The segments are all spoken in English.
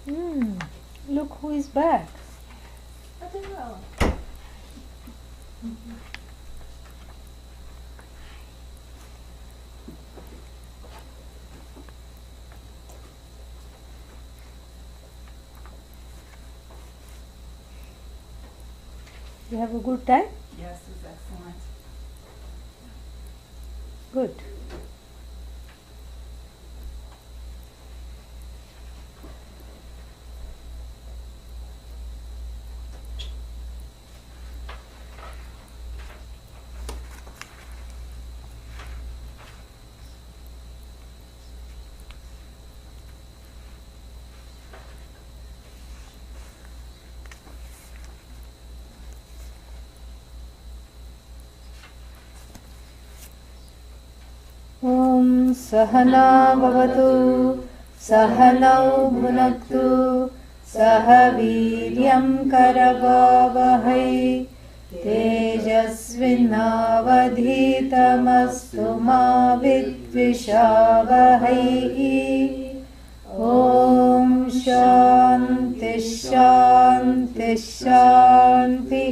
Look who is back. I don't know. You have a good time? Yes, it's excellent. Good. Om Sahana Bhavatu Sahanau Bhunaktu Sahaviryam Karavavahai Tejasvinavadhitamastu ma vidvishavahai. Om Shanti Shanti Shanti.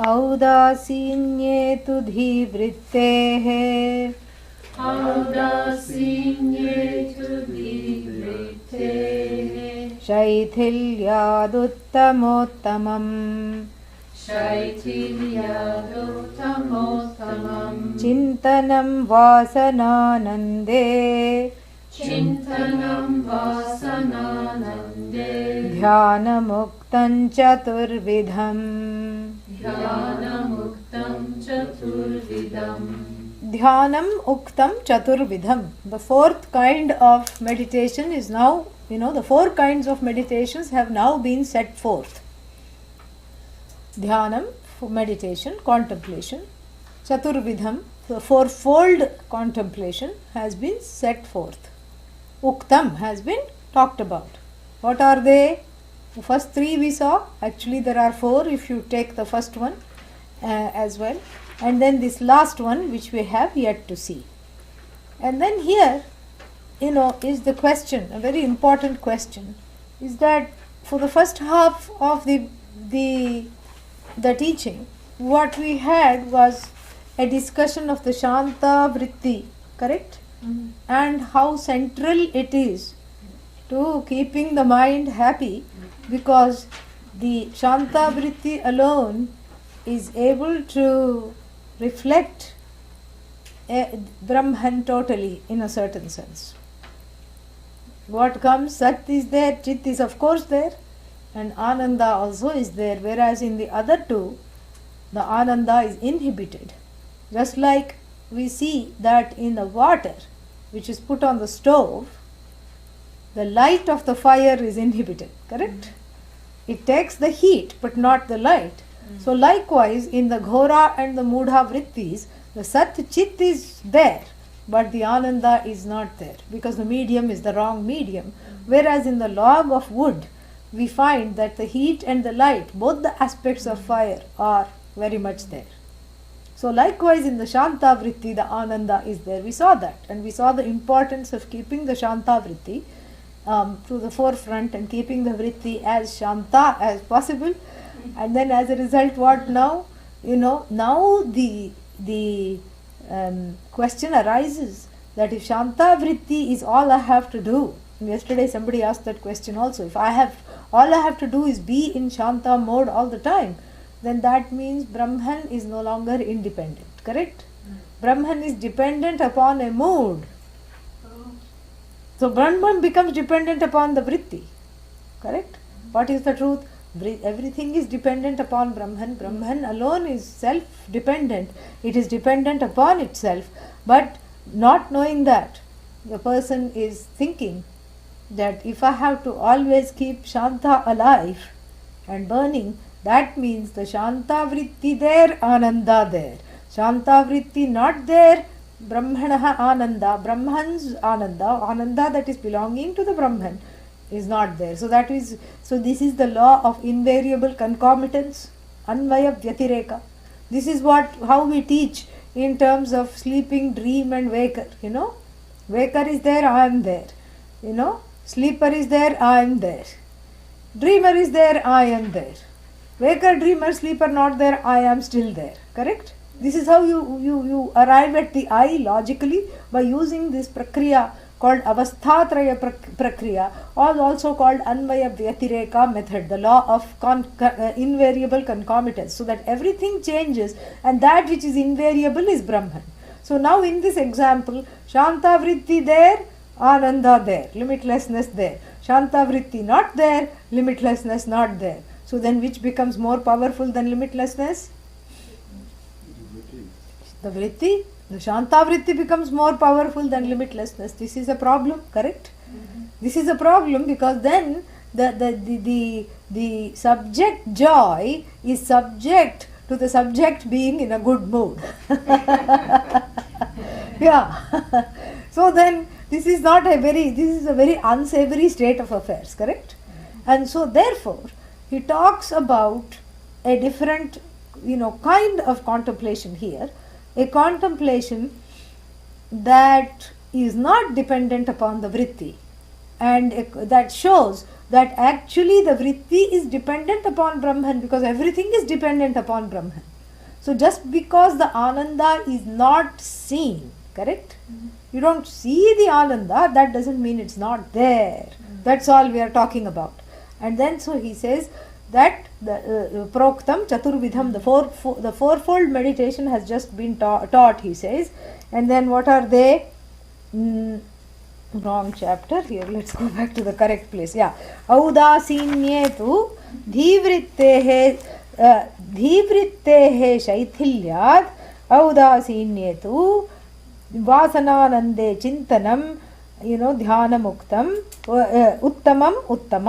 औदासीन्ये तु धीवृत्तेः शैथिल्यादुत्तमोत्तमम् चिन्तनं वासनानन्दे ध्यानमुक्तं चतुर्विधम् Dhyanam Uktam Chaturvidham. The fourth kind of meditation is now, the four kinds of meditations have now been set forth. Dhyanam for meditation, contemplation. Chaturvidham, the fourfold contemplation has been set forth. Uktam has been talked about. What are they? The first three we saw. Actually there are four if you take the first one as well. And then this last one which we have yet to see. And then here, is the question, a very important question, is that for the first half of the teaching, what we had was a discussion of the Shanta Vritti, correct? Mm-hmm. And how central it is to keeping the mind happy, because the Shanta Vritti alone is able to reflect Brahman totally in a certain sense. What comes, Sat is there, Chit is of course there, and Ananda also is there, whereas in the other two, the Ananda is inhibited. Just like we see that in the water which is put on the stove, the light of the fire is inhibited, correct? It takes the heat but not the light. So likewise in the Ghora and the Mudha Vrittis, the Sat Chit is there, but the Ananda is not there, because the medium is the wrong medium. Whereas in the log of wood, we find that the heat and the light, both the aspects of fire, are very much there. So likewise in the Shanta Vritti, the Ananda is there. We saw that, and we saw the importance of keeping the Shanta Vritti to the forefront and keeping the Vritti as Shanta as possible. And then as a result, what now? Now the question arises that if Shanta Vritti is all I have to do, and yesterday somebody asked that question also, if all I have to do is be in Shanta mode all the time, then that means Brahman is no longer independent, correct? Brahman is dependent upon a mood. So Brahman becomes dependent upon the Vritti, correct? What is the truth? Everything is dependent upon Brahman. Brahman alone is self-dependent. It is dependent upon itself. But not knowing that, the person is thinking that if I have to always keep Shanta alive and burning, that means the Shanta Vritti there, Ananda there. Shanta Vritti not there, Brahmanaha Ananda, Brahman's Ananda, Ananda that is belonging to the Brahman is not there. So this is the law of invariable concomitance, Anvaya Vyatireka. This is how we teach in terms of sleeping, dream and waker, Waker is there, I am there. Sleeper is there, I am there. Dreamer is there, I am there. Waker, dreamer, sleeper not there, I am still there. Correct? This is how you arrive at the I logically by using this prakriya called avasthatraya prakriya, or also called anvaya vyatireka method, the law of invariable concomitance, so that everything changes and that which is invariable is Brahman. So now in this example, Shanta Vritti there, Ananda there, limitlessness there. Shanta Vritti not there, limitlessness not there. So then which becomes more powerful than limitlessness? The Vritti. The Shanta Vritti becomes more powerful than limitlessness. This is a problem, correct? This is a problem because then the subject joy is subject to the subject being in a good mood. Yeah. So then this is a very unsavory state of affairs, correct? And so therefore he talks about a different kind of contemplation here, a contemplation that is not dependent upon the vritti, and that shows that actually the vritti is dependent upon Brahman, because everything is dependent upon Brahman. So just because the Ananda is not seen, correct? You don't see the Ananda, that doesn't mean it's not there. That's all we are talking about. And then so he says that the proktam chaturvidham, the fourfold meditation has just been taught, he says. And then what are they? Wrong chapter. Here, let's go back to the correct place. Yeah. Audasinye tu dhivrittehe shaithilyat audasinye tu vasananande chintanam dhyanamuktam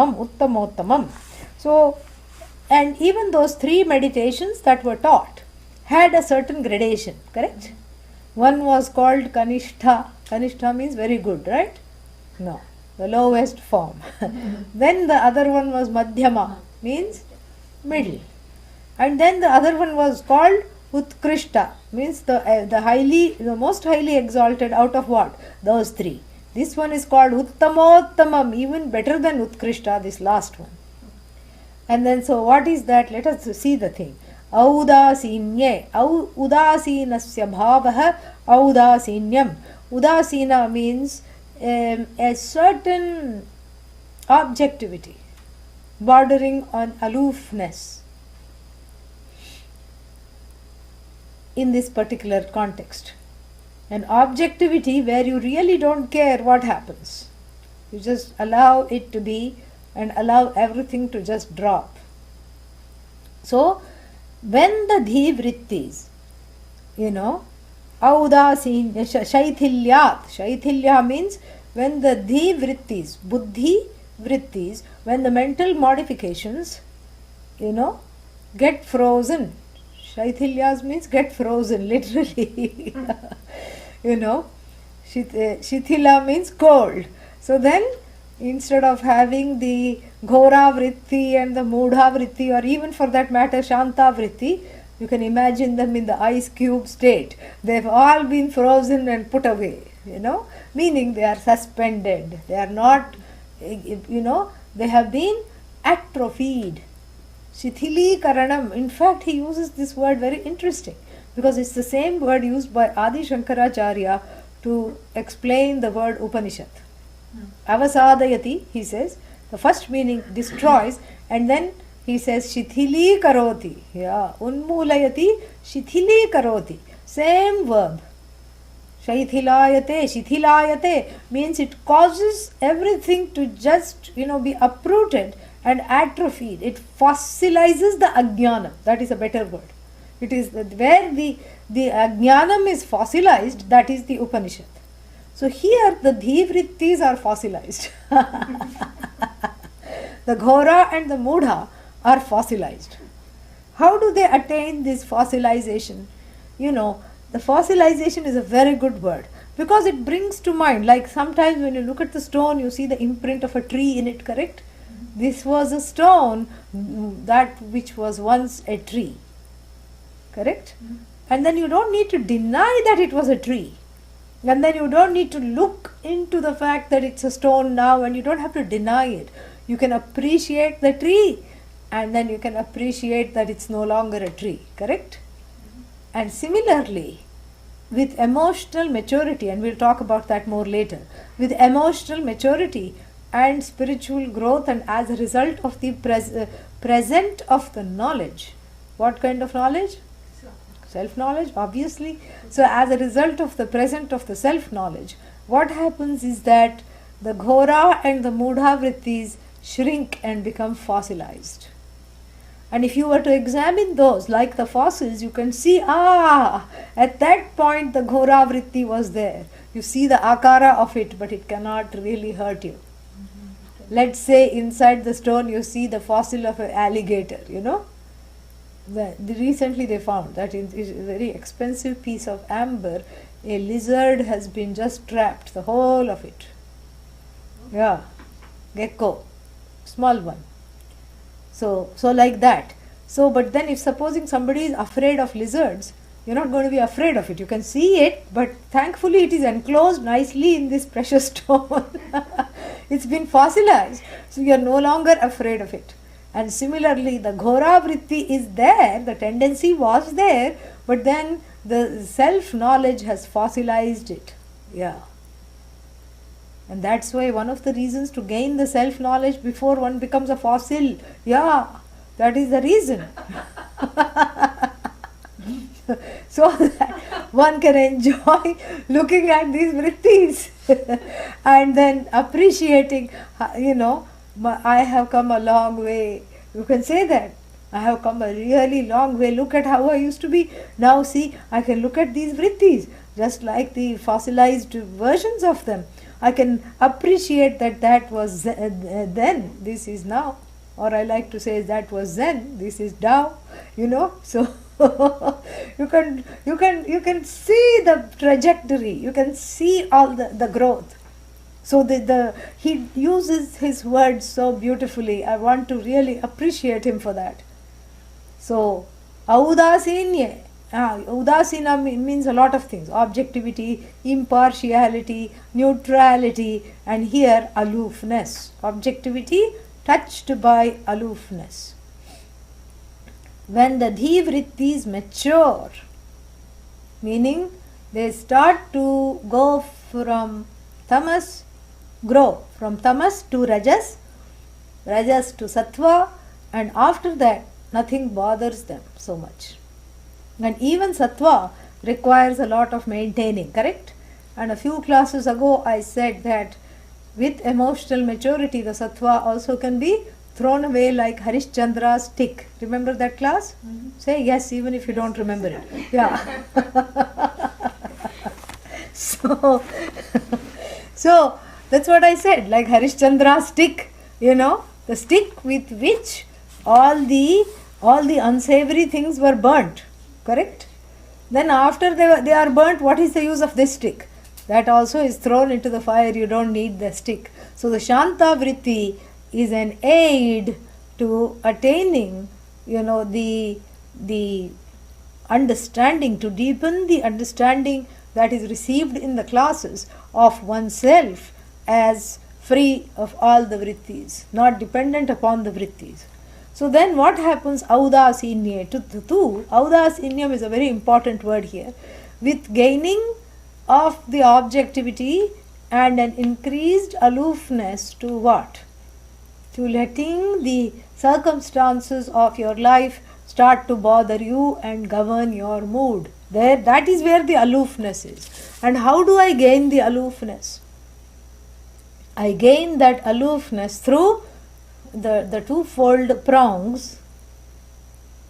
uttamam. So, and even those three meditations that were taught had a certain gradation, correct? One was called Kanishta. Kanishta means very good, right? No, the lowest form. Then the other one was Madhyama, means middle. And then the other one was called Utkrishta, means the most highly exalted out of what? Those three. This one is called Uttamottamam, even better than Utkrishta, this last one. And then so what is that? Let us see the thing. Audasinye, udasinasya bhavaha audasinyam. Udasina means a certain objectivity bordering on aloofness in this particular context. An objectivity where you really don't care what happens. You just allow it to be and allow everything to just drop. So, when the dhivrittis, audasin, shaithilya means when the dhivrittis, buddhi vrittis, when the mental modifications, get frozen. Shaithilyas means get frozen, literally. Shithila means cold. So then, instead of having the Ghora Vritti and the Mudha Vritti, or even for that matter Shanta Vritti, you can imagine them in the ice cube state. They've all been frozen and put away, meaning they are suspended. They are not, they have been atrophied. Shithili Karanam. In fact, he uses this word very interesting because it's the same word used by Adi Shankaracharya to explain the word Upanishad. Avasadayati, he says, the first meaning destroys, and then he says shithili karoti. Yeah, unmulayati, shithili karoti. Same verb. Shithilayate means it causes everything to just, be uprooted and atrophied. It fossilizes the ajnanam. That is a better word. It is where the ajnanam is fossilized, that is the Upanishad. So here the dhivrittis are fossilized. The Ghora and the Mudha are fossilized. How do they attain this fossilization? The fossilization is a very good word because it brings to mind, like sometimes when you look at the stone, you see the imprint of a tree in it, correct? This was a stone that which was once a tree, correct? And then you don't need to deny that it was a tree. And then you don't need to look into the fact that it's a stone now, and you don't have to deny it. You can appreciate the tree, and then you can appreciate that it's no longer a tree, correct? And similarly, with emotional maturity, and we'll talk about that more later, with emotional maturity and spiritual growth, and as a result of the present of the knowledge. What kind of knowledge? Self-knowledge, obviously. So as a result of the present of the self-knowledge, what happens is that the ghora and the mudha vrittis shrink and become fossilized. And if you were to examine those like the fossils, you can see, at that point the ghora vritti was there. You see the akara of it, but it cannot really hurt you. Let's say inside the stone you see the fossil of an alligator, Recently they found that in a very expensive piece of amber, a lizard has been just trapped, the whole of it. Yeah, gecko, small one. So like that. So, but then if supposing somebody is afraid of lizards, you're not going to be afraid of it. You can see it, but thankfully it is enclosed nicely in this precious stone. It's been fossilized, so you're no longer afraid of it. And similarly, the ghora vritti is there, the tendency was there, but then the self-knowledge has fossilized it. Yeah. And that's why one of the reasons to gain the self-knowledge before one becomes a fossil. Yeah, that is the reason. So that one can enjoy looking at these vrittis and then appreciating, I have come a long way. You can say that. I have come a really long way. Look at how I used to be. Now see, I can look at these vrittis, just like the fossilized versions of them. I can appreciate that was then, this is now. Or I like to say that was then, this is now. So you can see the trajectory. You can see all the growth. So he uses his words so beautifully. I want to really appreciate him for that. So, audasinye. Udasina means a lot of things. Objectivity, impartiality, neutrality, and here aloofness. Objectivity touched by aloofness. When the dhivrittis mature, meaning they start to go from tamas, grow from tamas to rajas, rajas to sattva, and after that nothing bothers them so much. And even sattva requires a lot of maintaining, correct? And a few classes ago I said that with emotional maturity the sattva also can be thrown away like Harishchandra's stick. Remember that class? Mm-hmm. Say yes even if you don't remember it. Yeah. So that's what I said, like Harishchandra's stick, the stick with which all the unsavory things were burnt, correct? Then after they are burnt, what is the use of this stick? That also is thrown into the fire, you don't need the stick. So the Shanta Vritti is an aid to attaining, the understanding, to deepen the understanding that is received in the classes of oneself as free of all the vrittis, not dependent upon the vrittis. So then what happens? Audasinye. Audasinyam is a very important word here. With gaining of the objectivity and an increased aloofness to what? To letting the circumstances of your life start to bother you and govern your mood. That is where the aloofness is. And how do I gain the aloofness? I gain that aloofness through the twofold prongs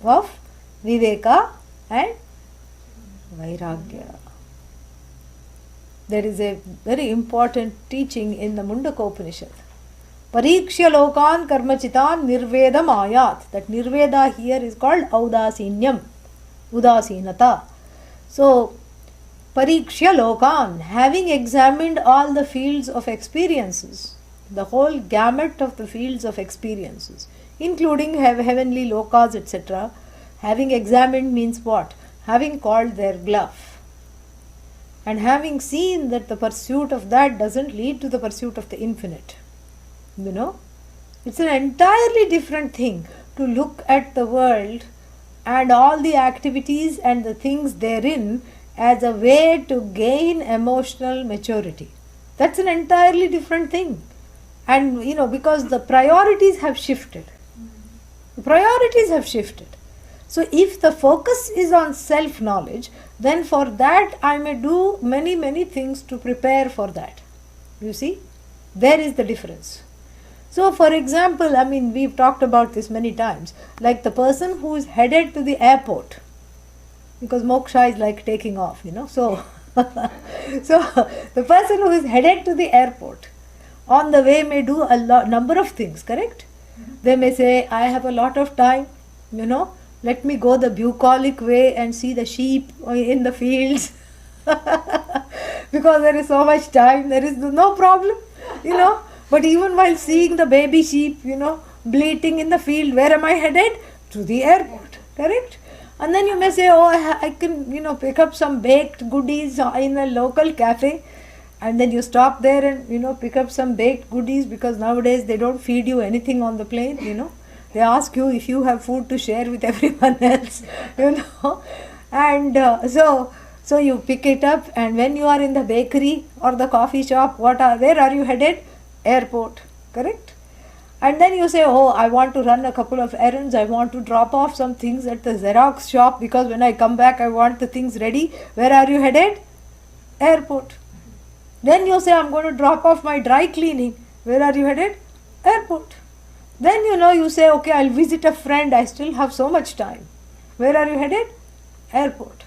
of viveka and vairagya. There is a very important teaching in the Mundakopanishad. Parikshya lokan karmachitan nirvedam ayat. That nirveda here is called audasinyam, udasinata. So, Parikshya lokan, having examined all the fields of experiences, the whole gamut of the fields of experiences, including heavenly lokas, etc. Having examined means what? having called their bluff, and having seen that the pursuit of that doesn't lead to the pursuit of the infinite. It's an entirely different thing to look at the world and all the activities and the things therein as a way to gain emotional maturity. That's an entirely different thing. And because the priorities have shifted. The priorities have shifted. So if the focus is on self-knowledge, then for that I may do many, many things to prepare for that. You see? There is the difference. So for example, we've talked about this many times, like the person who is headed to the airport, because moksha is like taking off, So, so the person who is headed to the airport, on the way may do a number of things, correct? They may say, I have a lot of time, let me go the bucolic way and see the sheep in the fields. Because there is so much time, there is no problem, But even while seeing the baby sheep, bleating in the field, where am I headed? To the airport, correct? And then you may say, I can, pick up some baked goodies in a local cafe. And then you stop there and, pick up some baked goodies, because nowadays they don't feed you anything on the plane, They ask you if you have food to share with everyone else, And so you pick it up, and when you are in the bakery or the coffee shop, where are you headed? Airport, correct? And then you say, I want to run a couple of errands, I want to drop off some things at the Xerox shop, because when I come back I want the things ready. Where are you headed? Airport. Then you say, I'm going to drop off my dry cleaning. Where are you headed? Airport. Then you say, okay, I'll visit a friend, I still have so much time. Where are you headed? Airport.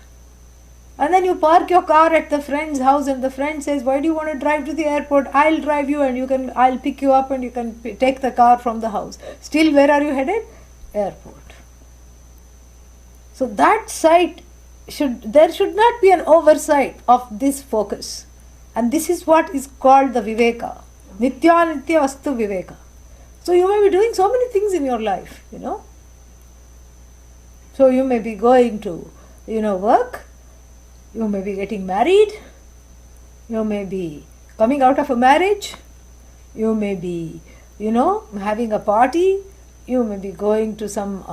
And then you park your car at the friend's house, and the friend says, why do you want to drive to the airport? I'll drive you, and I'll pick you up, and you can take the car from the house. Still, where are you headed? Airport. So that side, there should not be an oversight of this focus. And this is what is called the viveka. Nitya nitya vastu viveka. So you may be doing so many things in your life, So you may be going to, work. You may be getting married, you may be coming out of a marriage, you may be, having a party, you may be going to some,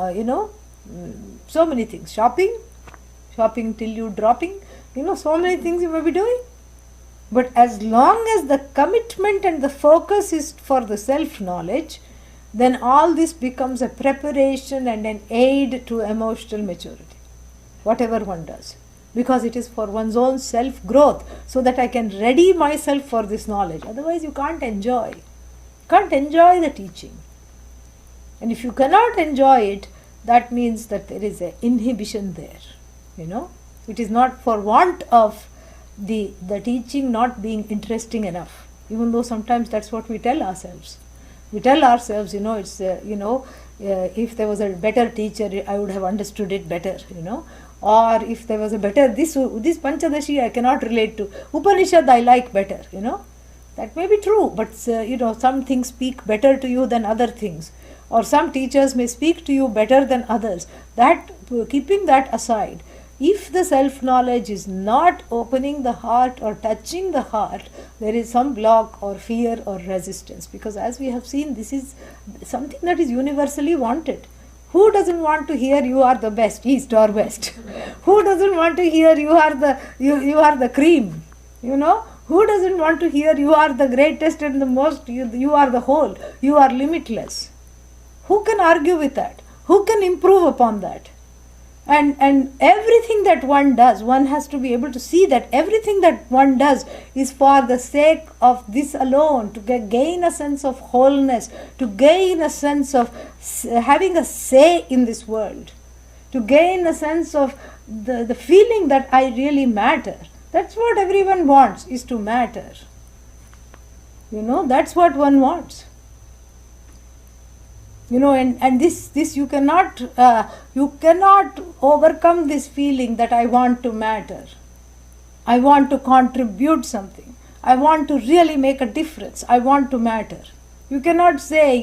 so many things, shopping till you dropping, so many things you may be doing. But as long as the commitment and the focus is for the self-knowledge, then all this becomes a preparation and an aid to emotional maturity, whatever one does. Because it is for one's own self-growth, so that I can ready myself for this knowledge. Otherwise you can't enjoy. You can't enjoy the teaching. And if you cannot enjoy it, that means that there is an inhibition there. It is not for want of the teaching not being interesting enough. Even though sometimes that's what we tell ourselves. We tell ourselves, it's, if there was a better teacher, I would have understood it better, Or if there was a better, this Panchadashi I cannot relate to. Upanishad I like better, That may be true, but some things speak better to you than other things. Or some teachers may speak to you better than others. That, keeping that aside, if the self-knowledge is not opening the heart or touching the heart, there is some block or fear or resistance. Because as we have seen, this is something that is universally wanted. Who doesn't want to hear you are the best, east or west? Who doesn't want to hear you are the cream? Who doesn't want to hear you are the greatest and the most, you are the whole, you are limitless? Who can argue with that? Who can improve upon that? And everything that one does, one has to be able to see that everything that one does is for the sake of this alone, to gain a sense of wholeness, to gain a sense of having a say in this world, to gain a sense of the feeling that I really matter. That's what everyone wants, is to matter. That's what one wants. And this you cannot overcome this feeling that I want to matter. I want to contribute something. I want to really make a difference. I want to matter. You cannot say,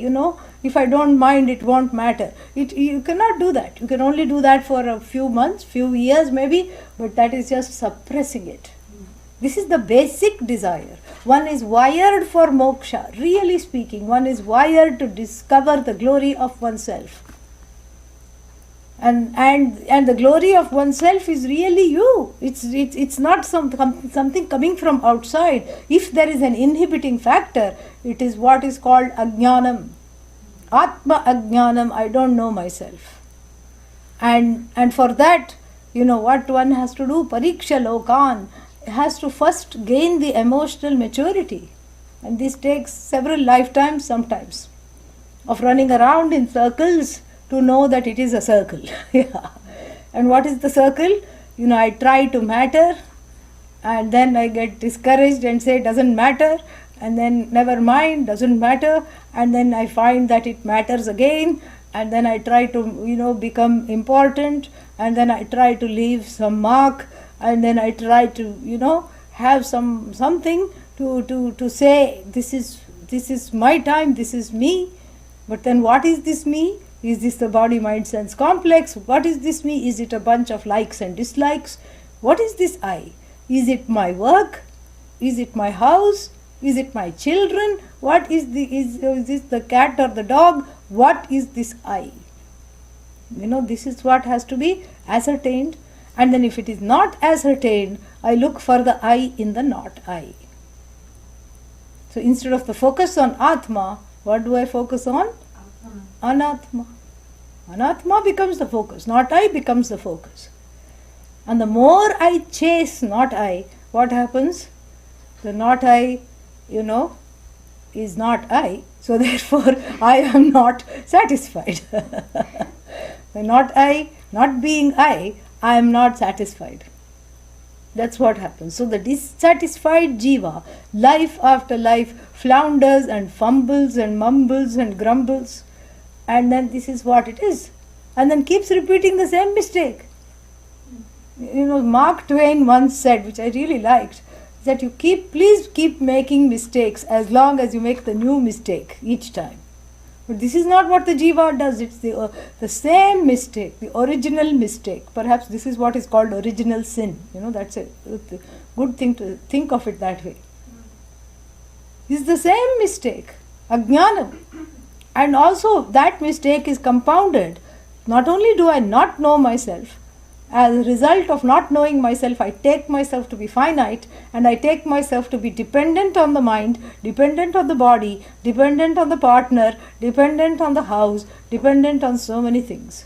if I don't mind, it won't matter. You cannot do that. You can only do that for a few months, few years maybe, but that is just suppressing it. This is the basic desire. One is wired for moksha. Really speaking, one is wired to discover the glory of oneself. And the glory of oneself is really you. It's not something coming from outside. If there is an inhibiting factor, it is what is called ajnanam. Atma ajnanam, I don't know myself. And for that, what one has to do, pariksha lokan, has to first gain the emotional maturity. And this takes several lifetimes sometimes of running around in circles to know that it is a circle. Yeah. And what is the circle? I try to matter, and then I get discouraged and say it doesn't matter, and then never mind, doesn't matter, and then I find that it matters again, and then I try to become important, and then I try to leave some mark, and then I try to have something to say this is my time, this is me. But then what is this me? Is this the body, mind, sense complex? What is this me? Is it a bunch of likes and dislikes? What is this I? Is it my work? Is it my house? Is it my children? What is this the cat or the dog? What is this I? This is what has to be ascertained. And then if it is not ascertained, I look for the I in the not I. So instead of the focus on Atma, what do I focus on? Anatma. Anatma becomes the focus. Not I becomes the focus. And the more I chase not I, what happens? The not I, is not I. So therefore, I am not satisfied. The not I, not being I am not satisfied. That's what happens. So the dissatisfied jiva, life after life, flounders and fumbles and mumbles and grumbles. And then this is what it is. And then keeps repeating the same mistake. Mark Twain once said, which I really liked, that please keep making mistakes as long as you make the new mistake each time. But this is not what the jiva does. It's the same mistake, the original mistake. Perhaps this is what is called original sin. That's a good thing to think of it that way. It's the same mistake, ajnanam. And also that mistake is compounded. Not only do I not know myself, as a result of not knowing myself, I take myself to be finite, and I take myself to be dependent on the mind, dependent on the body, dependent on the partner, dependent on the house, dependent on so many things.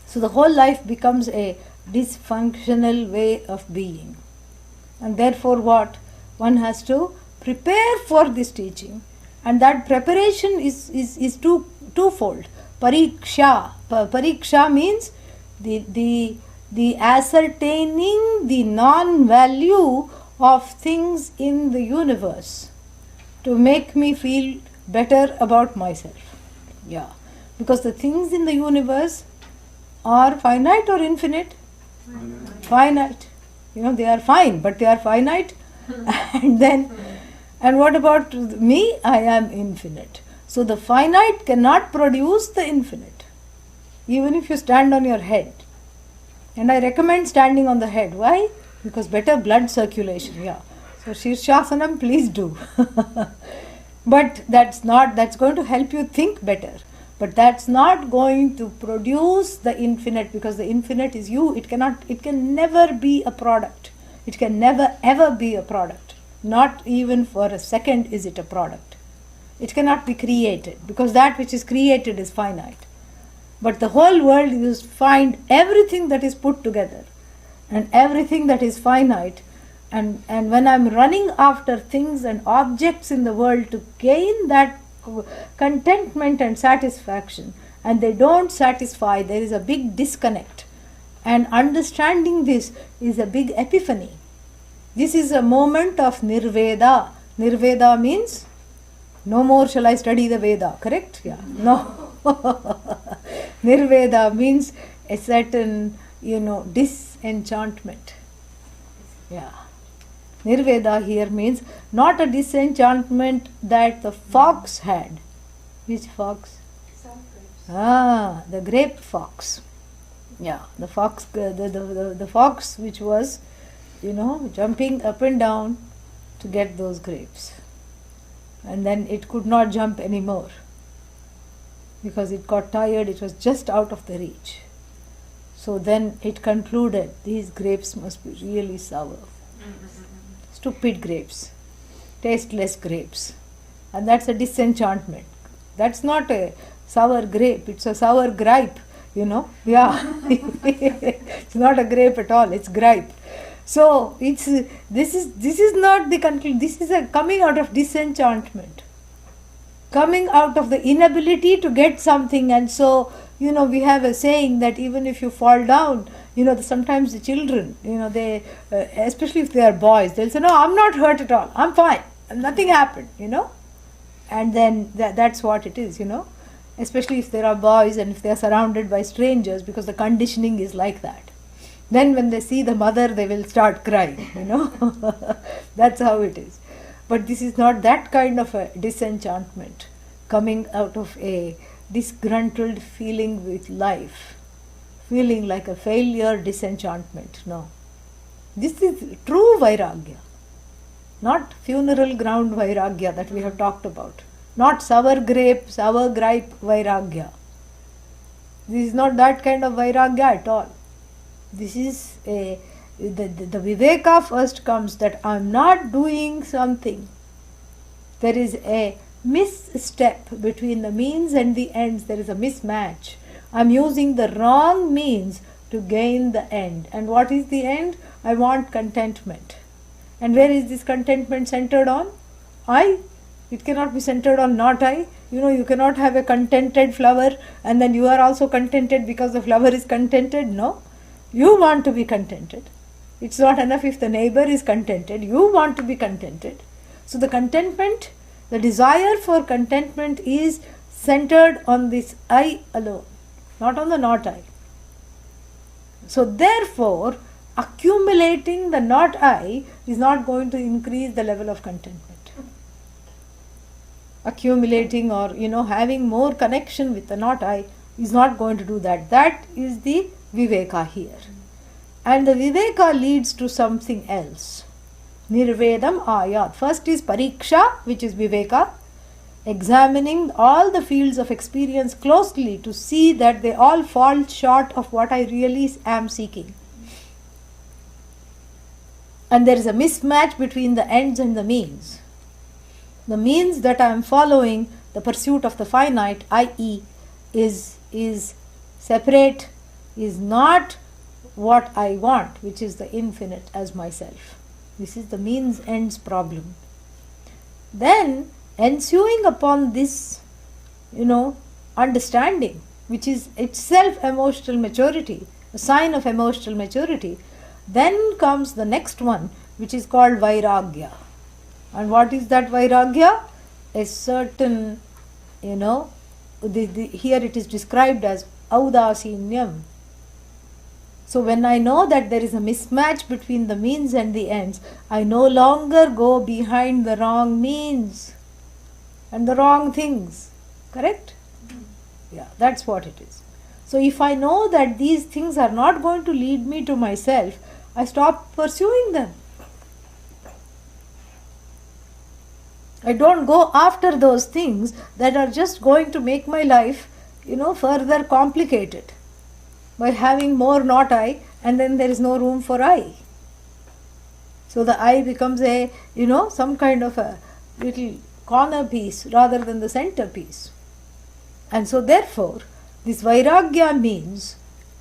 So the whole life becomes a dysfunctional way of being. And therefore what? One has to prepare for this teaching. And that preparation is twofold. Pariksha. Pariksha means the ascertaining the non-value of things in the universe to make me feel better about myself. Yeah. Because the things in the universe are finite or infinite? Finite. They are fine, but they are finite. And what about me? I am infinite. So the finite cannot produce the infinite, even if you stand on your head. And I recommend standing on the head. Why? Because better blood circulation. Yeah. So Shirshasanam, please do. But that's going to help you think better. But that's not going to produce the infinite, because the infinite is you. It can never be a product. It can never ever be a product. Not even for a second is it a product. It cannot be created, because that which is created is finite. But the whole world, you find everything that is put together and everything that is finite. And when I'm running after things and objects in the world to gain that contentment and satisfaction, and they don't satisfy, there is a big disconnect. And understanding this is a big epiphany. This is a moment of nirveda. Nirveda means no more shall I study the Veda, correct? Yeah. No. Nirveda means a certain, disenchantment. Yeah. Nirveda here means not a disenchantment that the fox had. Which fox? The grape fox. Yeah, the fox, the fox which was, jumping up and down to get those grapes. And then it could not jump anymore because it got tired, it was just out of the reach. So then it concluded, these grapes must be really sour. Stupid grapes, tasteless grapes. And that's a disenchantment. That's not a sour grape, it's a sour gripe, Yeah, it's not a grape at all, it's gripe. So this is not the conclusion, this is a coming out of disenchantment. Coming out of the inability to get something. And so, we have a saying that even if you fall down, sometimes the children, they, especially if they are boys, they'll say, no, I'm not hurt at all, I'm fine, nothing happened, And then that's what it is, especially if there are boys and if they are surrounded by strangers, because the conditioning is like that. Then when they see the mother, they will start crying, That's how it is. But this is not that kind of a disenchantment coming out of a disgruntled feeling with life, feeling like a failure, disenchantment. No. This is true Vairagya, not funeral ground Vairagya that we have talked about, not sour gripe Vairagya. This is not that kind of Vairagya at all. This is the Viveka first comes that I am not doing something. There is a misstep between the means and the ends. There is a mismatch. I am using the wrong means to gain the end. And what is the end? I want contentment. And where is this contentment centered on? I. It cannot be centered on not I. You cannot have a contented flower and then you are also contented because the flower is contented. No. You want to be contented. It's not enough if the neighbor is contented. You want to be contented. So the contentment, the desire for contentment is centered on this I alone, not on the not I. So therefore, accumulating the not I is not going to increase the level of contentment. Accumulating or, having more connection with the not I is not going to do that. That is the Viveka here. And the Viveka leads to something else. Nirvedam ayat. First is Pariksha, which is Viveka, examining all the fields of experience closely to see that they all fall short of what I really am seeking. And there is a mismatch between the ends and the means. The means that I am following, the pursuit of the finite, i.e., is separate, is not what I want, which is the infinite as myself. This is the means ends problem. Then, ensuing upon this, understanding, which is itself emotional maturity, a sign of emotional maturity, then comes the next one, which is called Vairagya. And what is that Vairagya? A certain, here it is described as Audasinyam. So when I know that there is a mismatch between the means and the ends, I no longer go behind the wrong means and the wrong things. Correct? Yeah, that's what it is. So if I know that these things are not going to lead me to myself, I stop pursuing them. I don't go after those things that are just going to make my life, further complicated by having more not I, and then there is no room for I. So the I becomes a, some kind of a little corner piece rather than the center piece. And so therefore, this Vairagya means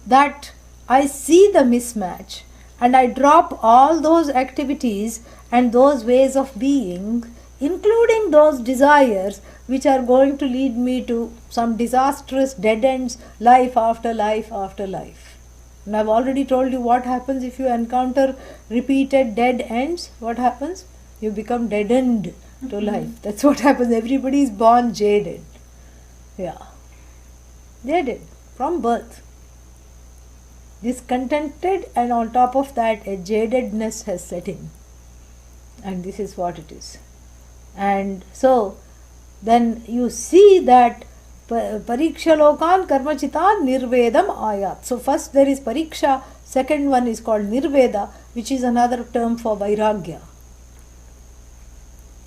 that I see the mismatch and I drop all those activities and those ways of being, including those desires which are going to lead me to some disastrous dead ends, life after life after life. And I've already told you what happens if you encounter repeated dead ends. What happens? You become deadened to life. That's what happens. Everybody is born jaded. Yeah. Jaded from birth. Discontented, and on top of that a jadedness has set in. And this is what it is. And so then you see that pariksha lokan karmachitan nirvedam ayat. So first there is pariksha, second one is called nirveda, which is another term for vairagya.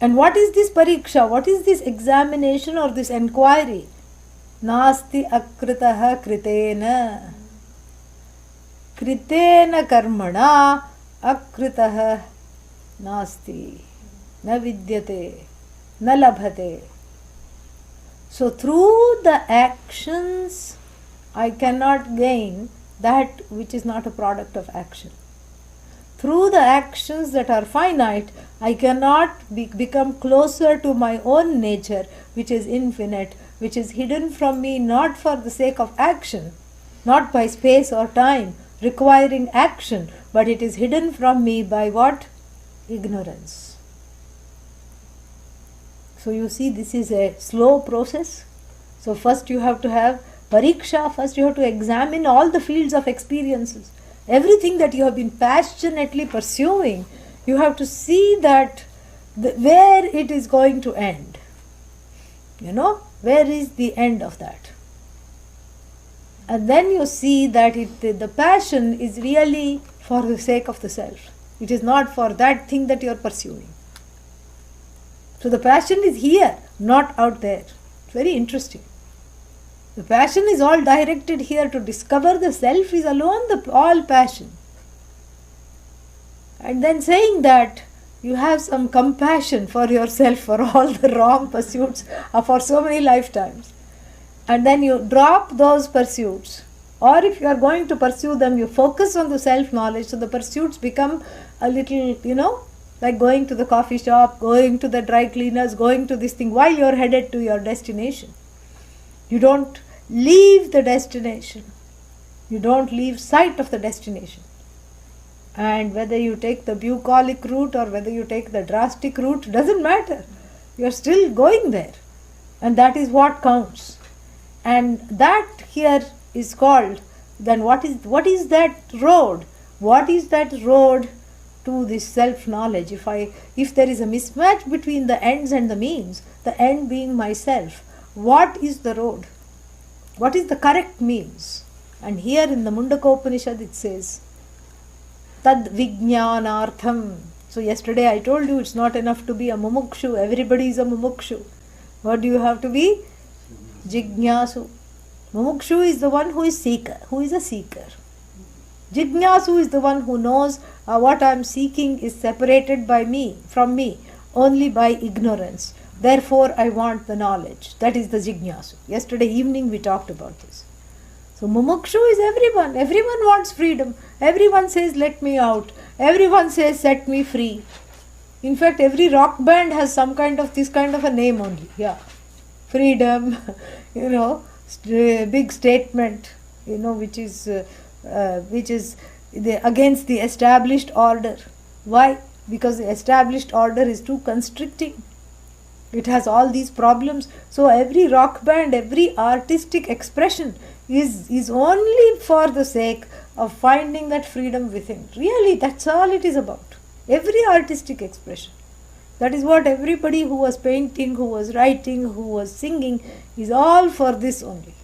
And what is this pariksha? What is this examination or this enquiry? Nasti akritaha kritena. Kritena karmana akritaha nasti. Na vidyate. Na labhate. So through the actions, I cannot gain that which is not a product of action. Through the actions that are finite, I cannot become closer to my own nature, which is infinite, which is hidden from me not for the sake of action, not by space or time requiring action, but it is hidden from me by what? Ignorance. So you see, this is a slow process. So first you have to have pariksha, first you have to examine all the fields of experiences. Everything that you have been passionately pursuing, you have to see that where it is going to end. Where is the end of that? And then you see that the passion is really for the sake of the self. It is not for that thing that you are pursuing. So the passion is here, not out there. It's very interesting. The passion is all directed here to discover the self is alone all passion. And then saying that you have some compassion for yourself for all the wrong pursuits for so many lifetimes. And then you drop those pursuits. Or if you are going to pursue them, you focus on the self-knowledge. So the pursuits become a little, like going to the coffee shop, going to the dry cleaners, going to this thing while you are headed to your destination. You don't leave the destination. You don't leave sight of the destination. And whether you take the bucolic route or whether you take the drastic route, doesn't matter. You are still going there. And that is what counts. And that here is called, then what is that road? What is that road to this self-knowledge? If there is a mismatch between the ends and the means, the end being myself, what is the road? What is the correct means? And here in the Mundaka Upanishad it says, Tad Vijnanartham. So yesterday I told you it's not enough to be a mumukshu. Everybody is a mumukshu. What do you have to be? Jignasu. Mumukshu is the one who is a seeker. Jignasu is the one who knows what I am seeking is separated from me only by ignorance. Therefore I want the knowledge. That is the jignasu. Yesterday evening we talked about this. So mumukshu is everyone. Everyone wants freedom. Everyone says let me out. Everyone says set me free. In fact, every rock band has this kind of a name only. Yeah. Freedom, big statement, which is against the established order. Why? Because the established order is too constricting. It has all these problems. So every rock band, every artistic expression is only for the sake of finding that freedom within. Really, that's all it is about. Every artistic expression. That is what everybody who was painting, who was writing, who was singing is all for this only.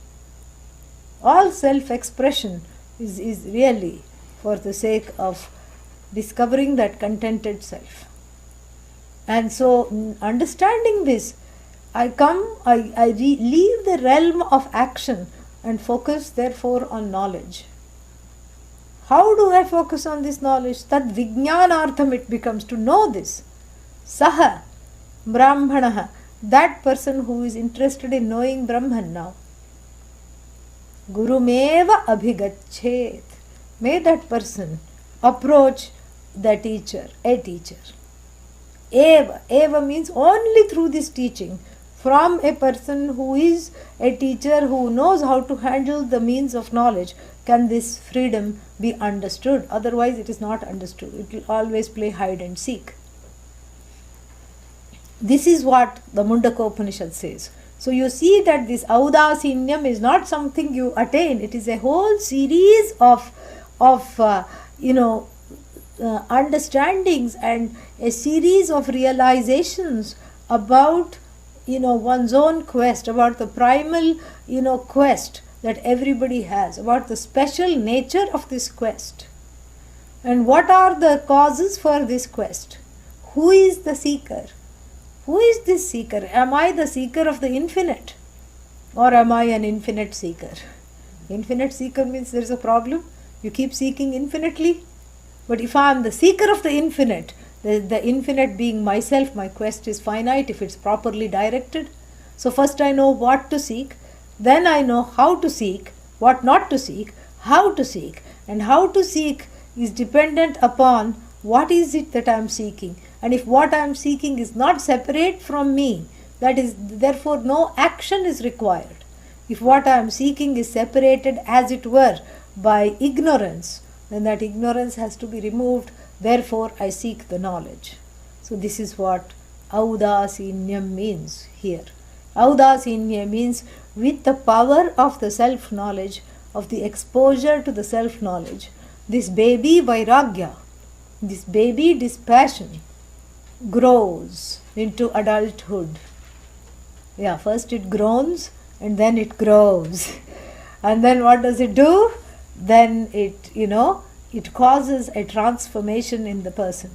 All self-expression is really for the sake of discovering that contented self. And so, understanding this, I leave the realm of action and focus therefore on knowledge. How do I focus on this knowledge? Tad vijnanartham it becomes, to know this. Saha brahmanaha, that person who is interested in knowing Brahman now. Gurumeva abhigachet. May that person approach the teacher, a teacher. Eva means only through this teaching, from a person who is a teacher who knows how to handle the means of knowledge, can this freedom be understood. Otherwise it is not understood. It will always play hide and seek. This is what the Mundaka Upanishad says. So you see that this audasinyam is not something you attain. It is a whole series of understandings and a series of realizations about one's own quest, about the primal quest that everybody has, about the special nature of this quest, and what are the causes for this quest. Who is the seeker? Who is this seeker? Am I the seeker of the infinite, or am I an infinite seeker? Infinite seeker means there is a problem. You keep seeking infinitely. But if I am the seeker of the infinite infinite being myself, my quest is finite if it's properly directed. So first I know what to seek, then I know how to seek, what not to seek, how to seek. And how to seek is dependent upon what is it that I am seeking. And if what I am seeking is not separate from me, that is, therefore no action is required. If what I am seeking is separated, as it were, by ignorance, then that ignorance has to be removed. Therefore, I seek the knowledge. So this is what audasinyam means here. Audasinya means with the power of the self-knowledge, of the exposure to the self-knowledge, this baby vairagya, this baby dispassion grows into adulthood. Yeah, first it groans and then it grows. And then what does it do? Then it causes a transformation in the person.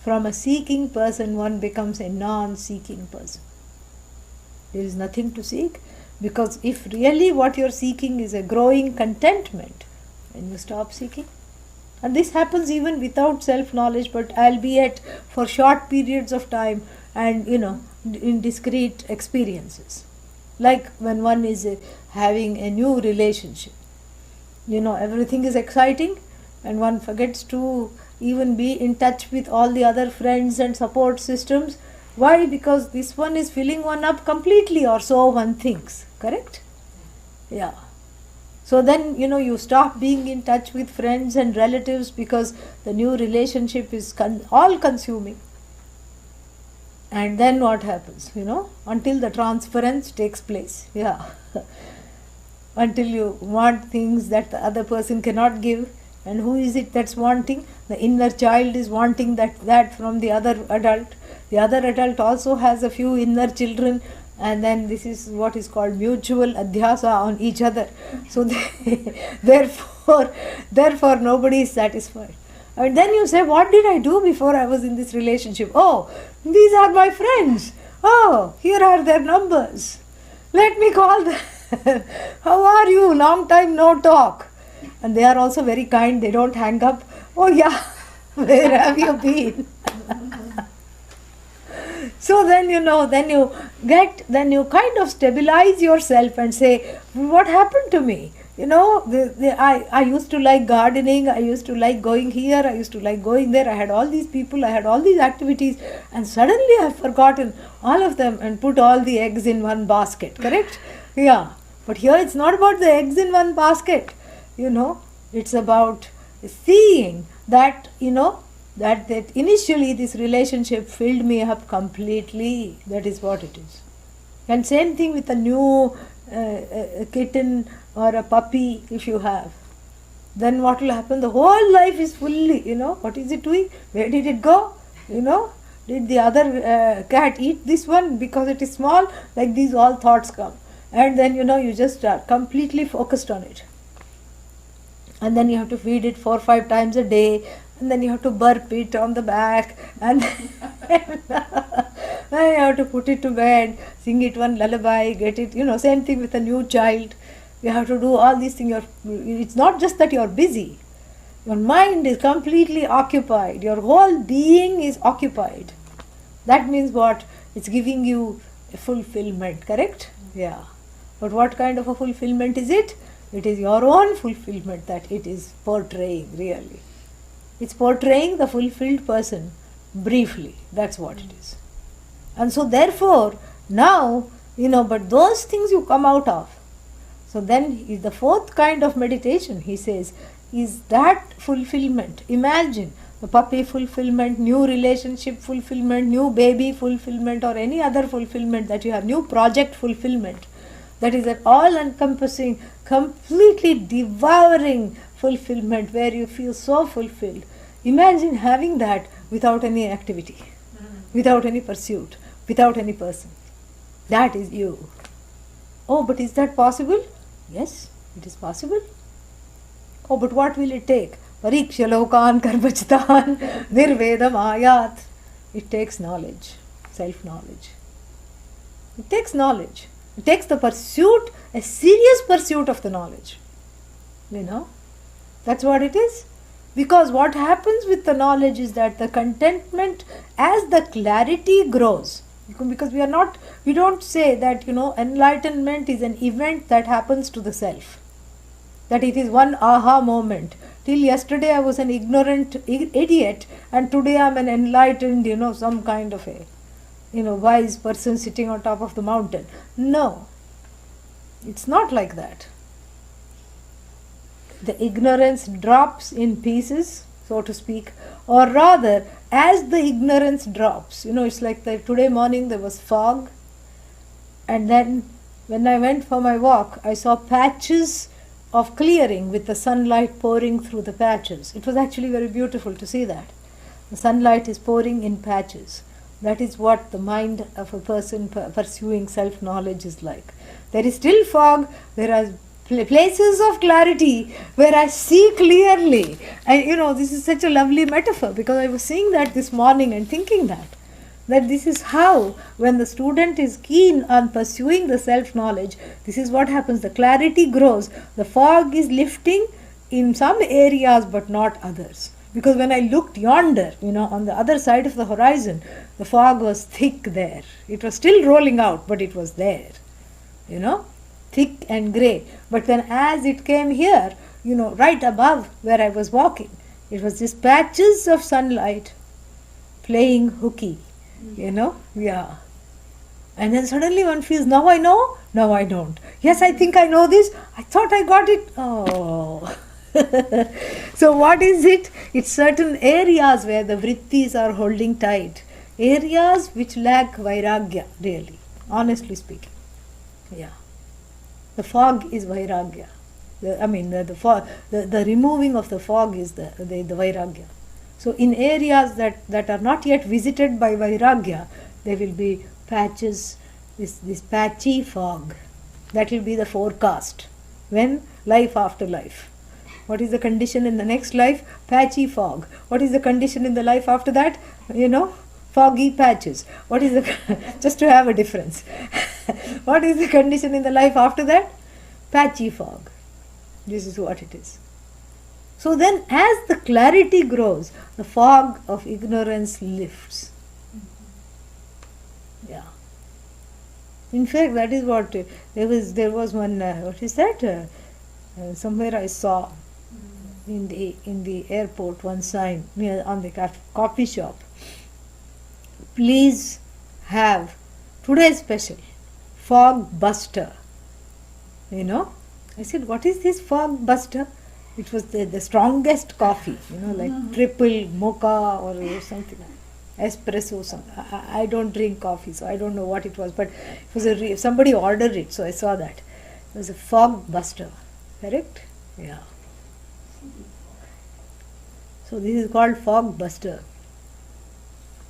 From a seeking person, one becomes a non-seeking person. There is nothing to seek, because if really what you are seeking is a growing contentment, then you stop seeking. And this happens even without self-knowledge, but albeit for short periods of time and in discrete experiences. Like when one is having a new relationship, everything is exciting and one forgets to even be in touch with all the other friends and support systems. Why? Because this one is filling one up completely, or so one thinks. Correct? Yeah. So then, you stop being in touch with friends and relatives because the new relationship is all consuming. And then what happens? Until the transference takes place. Yeah. Until you want things that the other person cannot give. And who is it that's wanting? The inner child is wanting that from the other adult. The other adult also has a few inner children, and then this is what is called mutual adhyasa on each other. So therefore nobody is satisfied. And then you say, what did I do before I was in this relationship? Oh, these are my friends. Oh, here are their numbers. Let me call them. How are you? Long time no talk. And they are also very kind. They don't hang up. Oh yeah, where have you been? So then then you kind of stabilize yourself and say, what happened to me? I used to like gardening, I used to like going here, I used to like going there, I had all these people, I had all these activities, and suddenly I have forgotten all of them and put all the eggs in one basket, correct? Yeah, but here it's not about the eggs in one basket, it's about seeing that, that initially this relationship filled me up completely. That is what it is. And same thing with a new a kitten or a puppy, if you have. Then what will happen? The whole life is fully, what is it doing? Where did it go? Did the other cat eat this one because it is small? Like these all thoughts come. And then, you just are completely focused on it. And then you have to feed it 4 or 5 times a day. And then you have to burp it on the back, and then you have to put it to bed, sing it one lullaby, get it, same thing with a new child. You have to do all these things. It's not just that you're busy. Your mind is completely occupied. Your whole being is occupied. That means what? It's giving you a fulfillment, correct? Yeah. But what kind of a fulfillment is it? It is your own fulfillment that it is portraying, really. It's portraying the fulfilled person briefly. That's what it is. And so therefore, now, but those things you come out of. So then the fourth kind of meditation, he says, is that fulfillment. Imagine the puppy fulfillment, new relationship fulfillment, new baby fulfillment, or any other fulfillment that you have, new project fulfillment. That is an all-encompassing, completely devouring fulfillment where you feel so fulfilled. Imagine having that without any activity, without any pursuit, without any person. That is you. Oh, but is that possible? Yes, it is possible. Oh, but what will it take? Pariksha lokan karmachtan nirvedam ayat. It takes knowledge, self-knowledge. It takes knowledge. It takes the pursuit, a serious pursuit of the knowledge. You know, that's what it is. Because what happens with the knowledge is that the contentment, as the clarity grows, because we don't say that, enlightenment is an event that happens to the self. That it is one aha moment. Till yesterday I was an ignorant idiot, and today I am an enlightened, some kind of a, wise person sitting on top of the mountain. No, it's not like that. The ignorance drops in pieces, so to speak, or rather, as the ignorance drops, it's like today morning there was fog, and then when I went for my walk, I saw patches of clearing with the sunlight pouring through the patches. It was actually very beautiful to see that. The sunlight is pouring in patches. That is what the mind of a person pursuing self-knowledge is like. There is still fog, there are places of clarity where I see clearly. And this is such a lovely metaphor, because I was seeing that this morning and thinking that this is how, when the student is keen on pursuing the self-knowledge, this is what happens. The clarity grows. The fog is lifting in some areas but not others. Because when I looked yonder, on the other side of the horizon, the fog was thick there. It was still rolling out, but it was there. Thick and grey. But then as it came here, right above where I was walking, it was just patches of sunlight playing hooky. Yeah. And then suddenly one feels, now I know, now I don't. Yes, I think I know this. I thought I got it. Oh. So what is it? It's certain areas where the vrittis are holding tight. Areas which lack vairagya, really, honestly speaking. Yeah. The fog is vairagya. The removing of the fog is the vairagya. So in areas that are not yet visited by vairagya, there will be patches, this patchy fog. That will be the forecast. When? Life after life. What is the condition in the next life? Patchy fog. What is the condition in the life after that? Foggy patches. What is just to have a difference. What is the condition in the life after that? Patchy fog. This is what it is. So then, as the clarity grows, the fog of ignorance lifts. Yeah. In fact, that is what there was one. What is that? Somewhere I saw in the airport one sign near on the coffee shop. Please have today's special fog buster. I said, what is this fog buster? It was the strongest coffee, like triple mocha or something, espresso. I don't drink coffee, so I don't know what it was. But it was somebody ordered it, so I saw that. It was a fog buster, correct? Yeah. So this is called fog buster.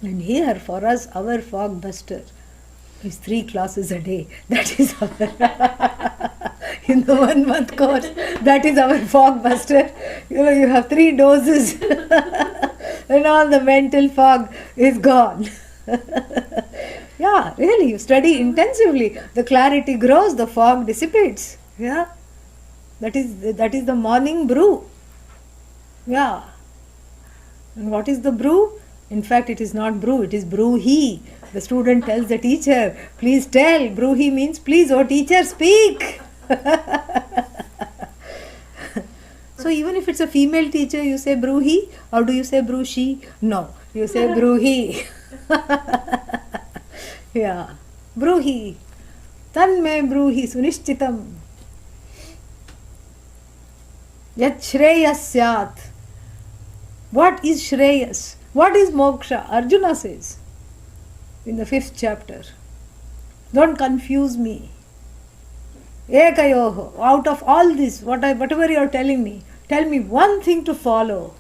And here for us, our fog buster is 3 classes a day. That is our in the 1 month course, that is our fog buster. You have 3 doses and all the mental fog is gone. Yeah, really, you study intensively. The clarity grows, the fog dissipates. Yeah, that is the morning brew. Yeah. And what is the brew? In fact, it is not brew, it is brew-he. The student tells the teacher, please tell. Brew-he means, please, oh teacher, speak. So even if it's a female teacher, you say brew-he, or do you say brew-she? No, you say brew-he. Yeah. Brew-he. Tanme brew-he sunishchitam. Yat shreyas syat. What is shreyas? What is moksha? Arjuna says in the 5th chapter. Don't confuse me. Ekayoho. Out of all this, whatever you are telling me, tell me one thing to follow.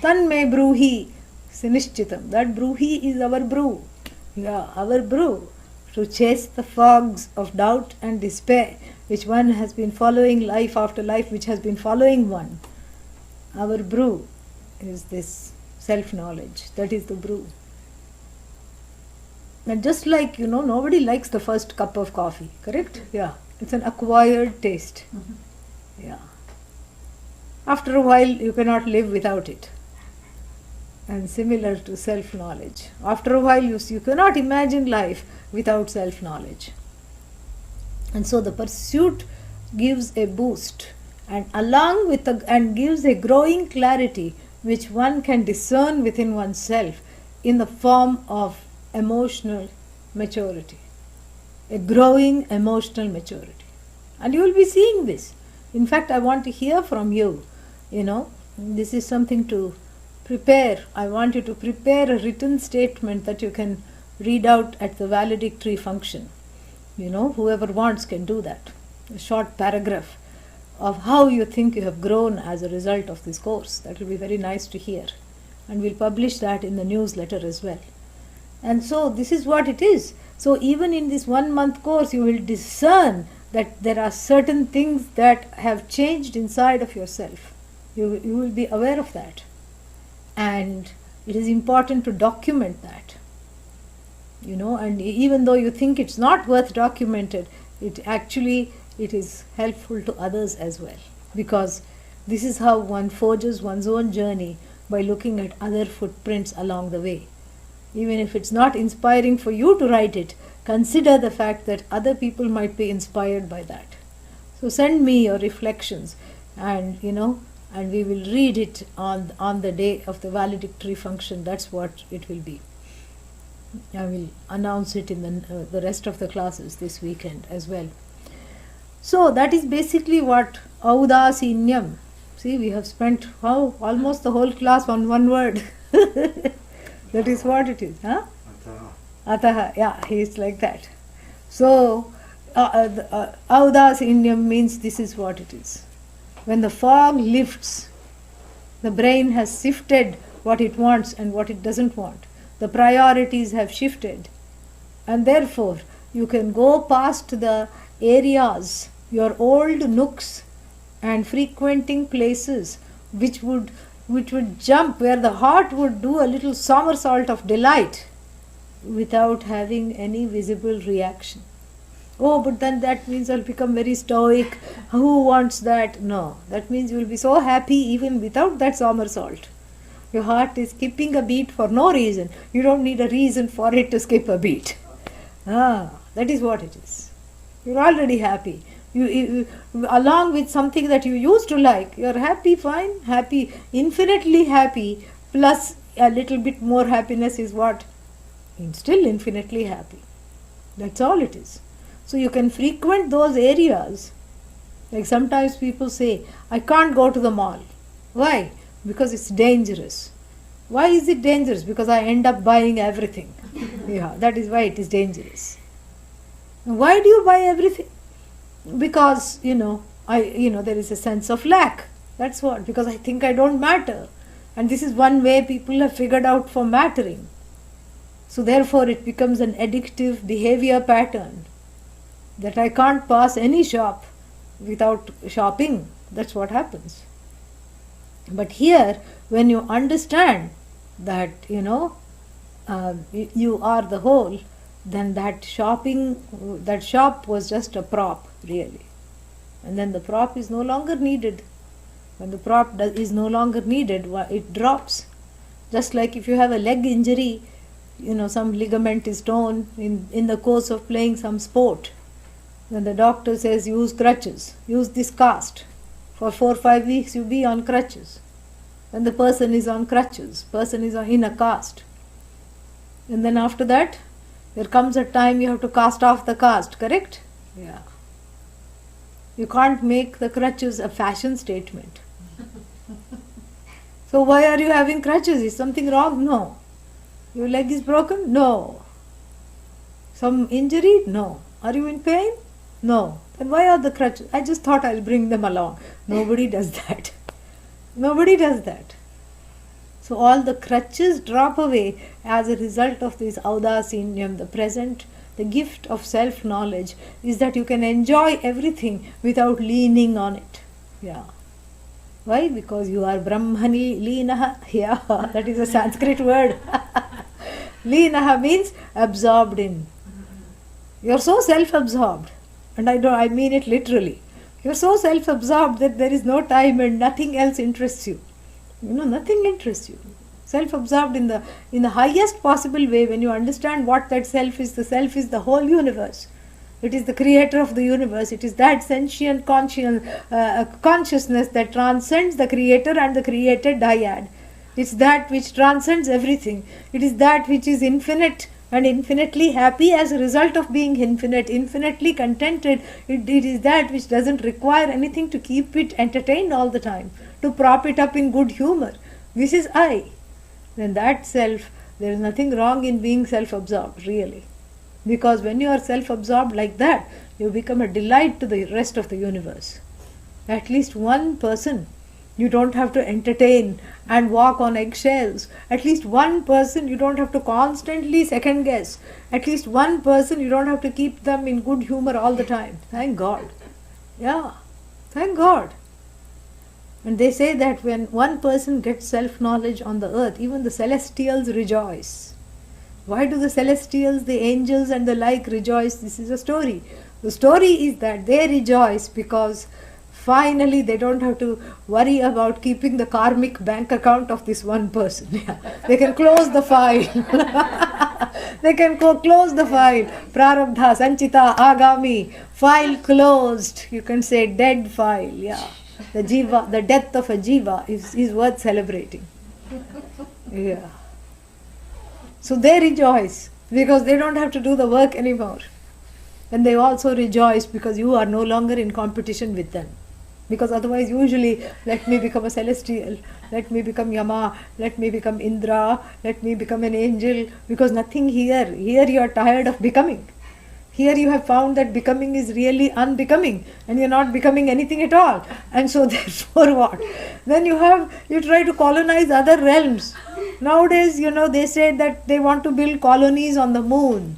Tanme bruhi sinishchitam. That bruhi is our brew. Yeah, our brew to chase the fogs of doubt and despair which one has been following life after life, which has been following one. Our brew is this self-knowledge. That is the brew. And just like, nobody likes the first cup of coffee, correct? Yeah. It's an acquired taste. Yeah. After a while, you cannot live without it. And similar to self-knowledge. After a while, you cannot imagine life without self-knowledge. And so the pursuit gives a boost, and along with and gives a growing clarity which one can discern within oneself in the form of emotional maturity. A growing emotional maturity. And you will be seeing this. In fact, I want to hear from you. This is something to prepare. I want you to prepare a written statement that you can read out at the valedictory function. Whoever wants can do that. A short paragraph of how you think you have grown as a result of this course. That will be very nice to hear. And we'll publish that in the newsletter as well. And so this is what it is. So even in this 1 month course, you will discern that there are certain things that have changed inside of yourself. You will be aware of that. And it is important to document that. And even though you think it's not worth documented, it is helpful to others as well. Because this is how one forges one's own journey, by looking at other footprints along the way. Even if it's not inspiring for you to write it, consider the fact that other people might be inspired by that. So send me your reflections, and and we will read it on the day of the valedictory function. That's what it will be. I will announce it in the rest of the classes this weekend as well. So that is basically what audasinyam. See, we have spent almost the whole class on one word. That is what it is, huh? Ataha, yeah, he is like that. So, audasinyam means this is what it is. When the fog lifts, the brain has sifted what it wants and what it doesn't want. The priorities have shifted, and therefore you can go past the areas, your old nooks and frequenting places which would jump, where the heart would do a little somersault of delight without having any visible reaction. Oh, but then that means I'll become very stoic. Who wants that? No, that means you will be so happy even without that somersault. Your heart is skipping a beat for no reason. You don't need a reason for it to skip a beat. That is what it is. You're already happy. You along with something that you used to like, you're happy, fine, happy, infinitely happy, plus a little bit more happiness is what? Still infinitely happy. That's all it is. So you can frequent those areas. Like sometimes people say, I can't go to the mall. Why? Because it's dangerous. Why is it dangerous? Because I end up buying everything. Yeah, that is why it is dangerous. Why do you buy everything? Because, there is a sense of lack. That's what. Because I think I don't matter. And this is one way people have figured out for mattering. So therefore it becomes an addictive behavior pattern, that I can't pass any shop without shopping. That's what happens. But here, when you understand that, you are the whole, then that shop was just a prop, really. And then the prop is no longer needed. When the prop is no longer needed, it drops. Just like if you have a leg injury, some ligament is torn in the course of playing some sport. Then the doctor says, use crutches, use this cast. For 4 or 5 weeks you be on crutches. Then the person is on crutches, person is in a cast. And then after that, there comes a time you have to cast off the cast, correct? Yeah. You can't make the crutches a fashion statement. So why are you having crutches? Is something wrong? No. Your leg is broken? No. Some injury? No. Are you in pain? No. Then why are the crutches? I just thought I'll bring them along. Nobody does that. Nobody does that. So all the crutches drop away as a result of this audasiniam, the present, the gift of self-knowledge is that you can enjoy everything without leaning on it. Yeah. Why? Because you are Brahmani Leenaha. Yeah, that is a Sanskrit word. Leenaha means absorbed in. You are so self-absorbed, and I mean it literally. You are so self-absorbed that there is no time and nothing else interests you. Nothing interests you. Self-absorbed in the highest possible way. When you understand what that self is the whole universe. It is the creator of the universe. It is that sentient consciousness that transcends the creator and the created dyad. It's that which transcends everything. It is that which is infinite and infinitely happy as a result of being infinite, infinitely contented. It is that which doesn't require anything to keep it entertained all the time, to prop it up in good humor. This is I. Then that self, there is nothing wrong in being self-absorbed, really. Because when you are self-absorbed like that, you become a delight to the rest of the universe. At least one person you don't have to entertain and walk on eggshells. At least one person you don't have to constantly second guess. At least one person you don't have to keep them in good humor all the time. Thank God. Yeah, thank God. And they say that when one person gets self-knowledge on the earth, even the celestials rejoice. Why do the celestials, the angels and the like rejoice? This is a story. The story is that they rejoice because finally they don't have to worry about keeping the karmic bank account of this one person. Yeah. They can close the file. They can close the file. Prarabdha, Sanchita, Agami, file closed. You can say dead file. Yeah. The Jiva, the death of a Jiva is worth celebrating. Yeah. So they rejoice because they don't have to do the work anymore. And they also rejoice because you are no longer in competition with them. Because otherwise usually, let me become a celestial, let me become Yama, let me become Indra, let me become an angel, because nothing here you are tired of becoming. Here you have found that becoming is really unbecoming and you are not becoming anything at all. And so therefore what? Then you try to colonize other realms. Nowadays, they say that they want to build colonies on the moon.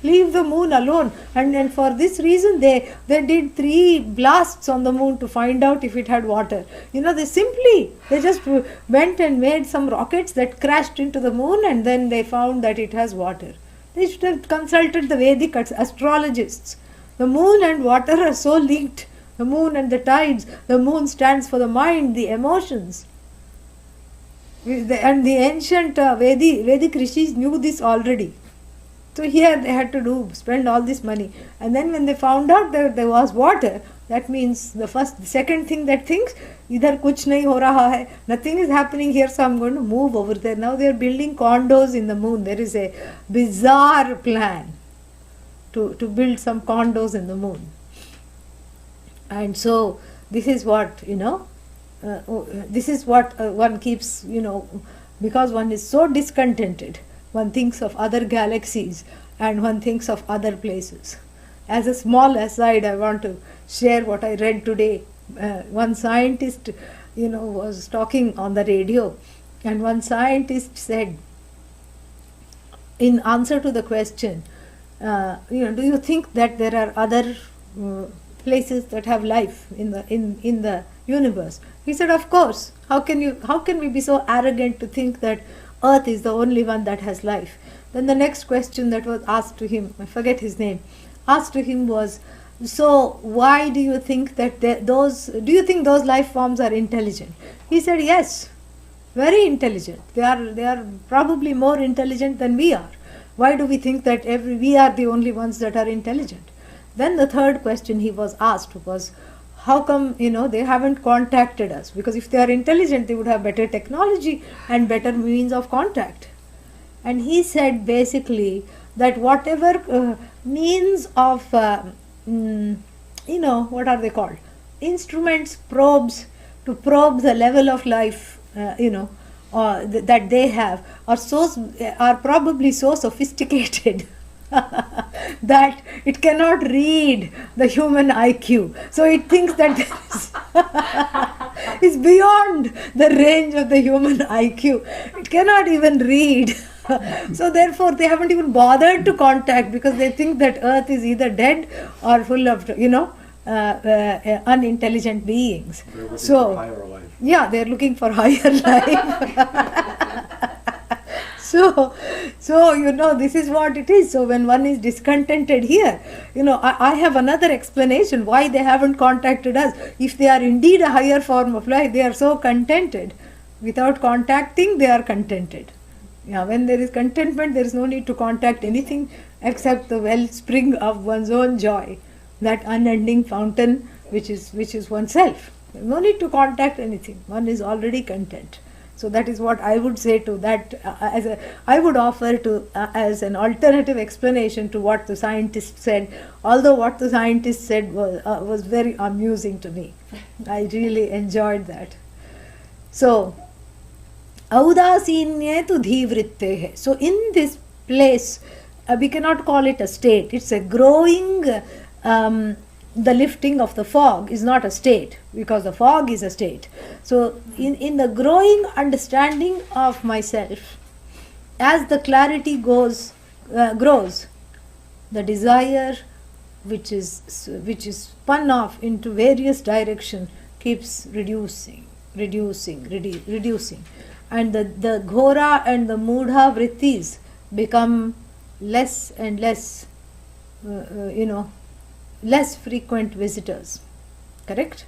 Leave the moon alone. And for this reason, they did 3 blasts on the moon to find out if it had water. They just went and made some rockets that crashed into the moon and then they found that it has water. They should have consulted the Vedic astrologists. The moon and water are so linked. The moon and the tides. The moon stands for the mind, the emotions. And the ancient Vedic rishis knew this already. So here they had to spend all this money. And then when they found out that there was water, that means the second thing that thinks, idhar kuch nahi ho raha hai, nothing is happening here, so I'm going to move over there. Now they are building condos in the moon. There is a bizarre plan to build some condos in the moon. And so this is what, one keeps, because one is so discontented, one thinks of other galaxies and one thinks of other places. As a small aside, I want to share what I read today. One scientist, was talking on the radio, and one scientist said, in answer to the question, do you think that there are other places that have life in the universe? He said, of course. How can we be so arrogant to think that Earth is the only one that has life? Then the next question that was asked to him, I forget his name, asked to him was, so why do you think that do you think those life forms are intelligent? He said, yes, very intelligent. They are probably more intelligent than we are. Why do we think that we are the only ones that are intelligent? Then the third question he was asked was, how come, they haven't contacted us? Because if they are intelligent, they would have better technology and better means of contact. And he said basically that whatever means of, what are they called? Instruments, probes, to probe the level of life, that they have are probably so sophisticated that it cannot read the human IQ. So it thinks that is beyond the range of the human IQ. It cannot even read. So therefore they haven't even bothered to contact, because they think that earth is either dead or full of, unintelligent beings. They're looking So, for higher life. yeah, they're looking for higher life. So, this is what it is. So when one is discontented here, I have another explanation why they haven't contacted us. If they are indeed a higher form of life, they are so contented. Without contacting, they are contented. Yeah, when there is contentment, there is no need to contact anything except the wellspring of one's own joy, that unending fountain which is oneself. No need to contact anything. One is already content. So that is what I would say to that. I would offer to as an alternative explanation to what the scientist said. Although what the scientist said was very amusing to me. I really enjoyed that. So, Audasinye tu dhivrittehe. So in this place, we cannot call it a state. It's a growing, the lifting of the fog is not a state, because the fog is a state. So in the growing understanding of myself, as the clarity grows, the desire which is spun off into various directions keeps reducing. And the ghora and the mudha vrittis become less and less, less frequent visitors. Correct?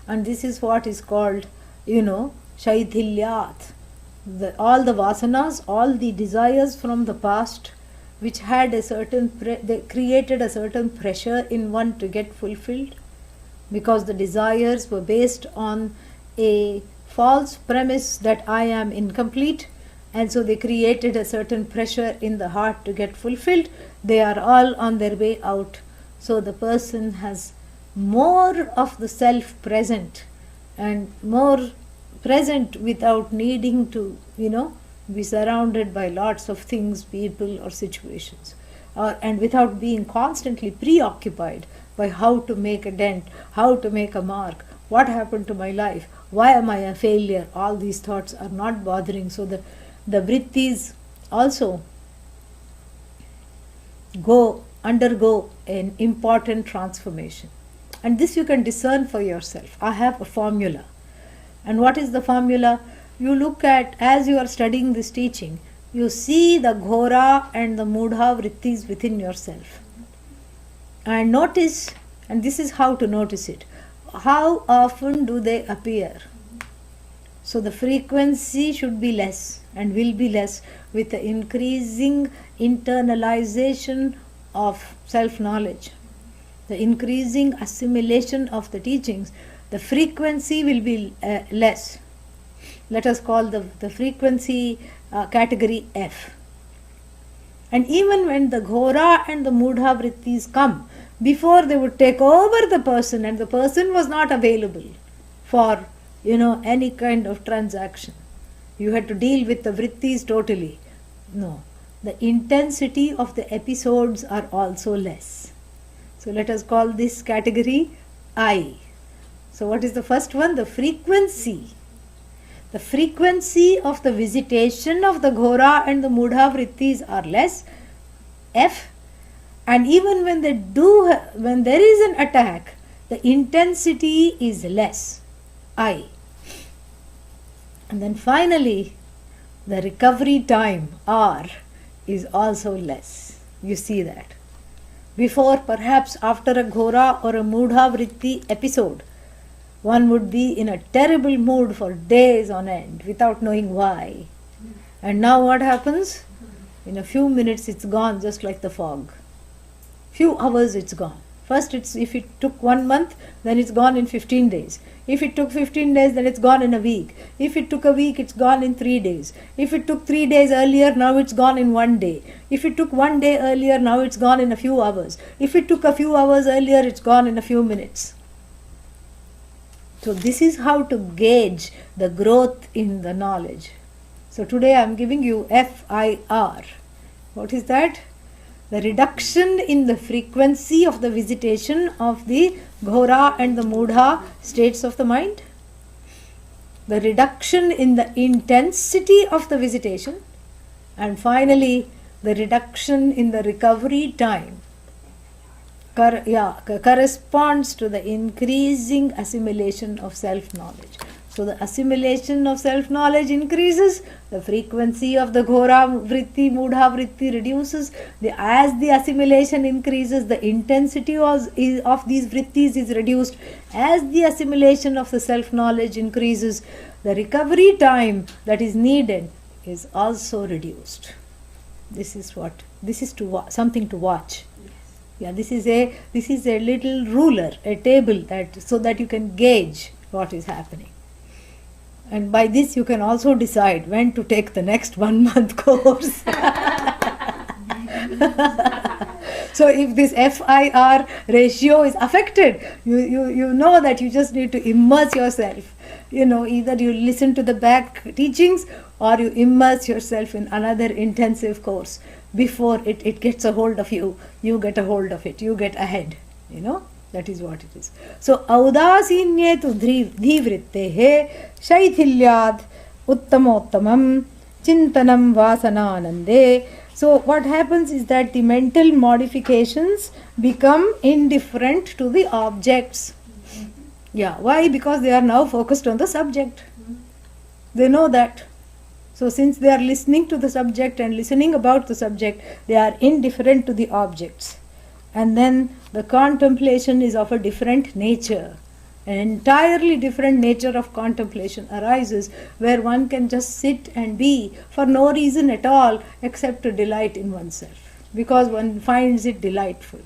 And this is what is called, shaithilyat. All the vasanas, all the desires from the past, which had a certain, they created a certain pressure in one to get fulfilled, because the desires were based on a false premise that I am incomplete, and so they created a certain pressure in the heart to get fulfilled. They are all on their way out. So the person has more of the self present, and more present without needing to, be surrounded by lots of things, people or situations, and without being constantly preoccupied by how to make a dent, how to make a mark, what happened to my life, why am I a failure. All these thoughts are not bothering. So the vrittis also undergo an important transformation. And this you can discern for yourself. I have a formula. And what is the formula? You look at, as you are studying this teaching, you see the ghora and the mudha vrittis within yourself. And notice, and this is how to notice it, how often do they appear? So the frequency should be less and will be less with the increasing internalization of self-knowledge, the increasing assimilation of the teachings. The frequency will be less. Let us call the frequency category F. And even when the ghora and the mudha vrittis come, before they would take over the person, and the person was not available for any kind of transaction, you had to deal with the vrittis totally. No, the intensity of the episodes are also less. So let us call this category I. So what is the first one? The frequency. The frequency of the visitation of the ghora and the mudha vrittis are less, F. And even when when there is an attack, the intensity is less, I. And then finally, the recovery time, R, is also less. You see that. Before, perhaps after a ghora or a mudha vritti episode, one would be in a terrible mood for days on end without knowing why. And now what happens? In a few minutes it's gone, just like the fog. Few hours it's gone. First, if it took 1 month, then it's gone in 15 days. If it took 15 days, then it's gone in a week. If it took a week, it's gone in 3 days. If it took 3 days earlier, now it's gone in 1 day. If it took 1 day earlier, now it's gone in a few hours. If it took a few hours earlier, it's gone in a few minutes. So this is how to gauge the growth in the knowledge. So today I am giving you FIR. What is that? The reduction in the frequency of the visitation of the ghora and the mudha states of the mind. the reduction in the intensity of the visitation, and finally the reduction in the recovery time corresponds to the increasing assimilation of self-knowledge. So the assimilation of self-knowledge increases, the frequency of the ghora vritti, mudha vritti reduces. As the assimilation increases, the intensity of these vrittis is reduced. As the assimilation of the self-knowledge increases, the recovery time that is needed is also reduced. This is something to watch. Yeah, this is a little ruler, a table, so that you can gauge what is happening. And by this you can also decide when to take the next 1 month course. So if this FIR ratio is affected, you know that you just need to immerse yourself. Either you listen to the back teachings or you immerse yourself in another intensive course before it gets a hold of you. You get a hold of it, you get ahead. That is what it is. So, audasinye tu dhivrittehe shaithilyad uttamottamam chintanam vasananande. So, what happens is that the mental modifications become indifferent to the objects. Yeah, why? Because they are now focused on the subject. They know that. So, since they are listening to the subject and listening about the subject, they are indifferent to the objects. And then the contemplation is of a different nature. An entirely different nature of contemplation arises, where one can just sit and be for no reason at all except to delight in oneself, because one finds it delightful.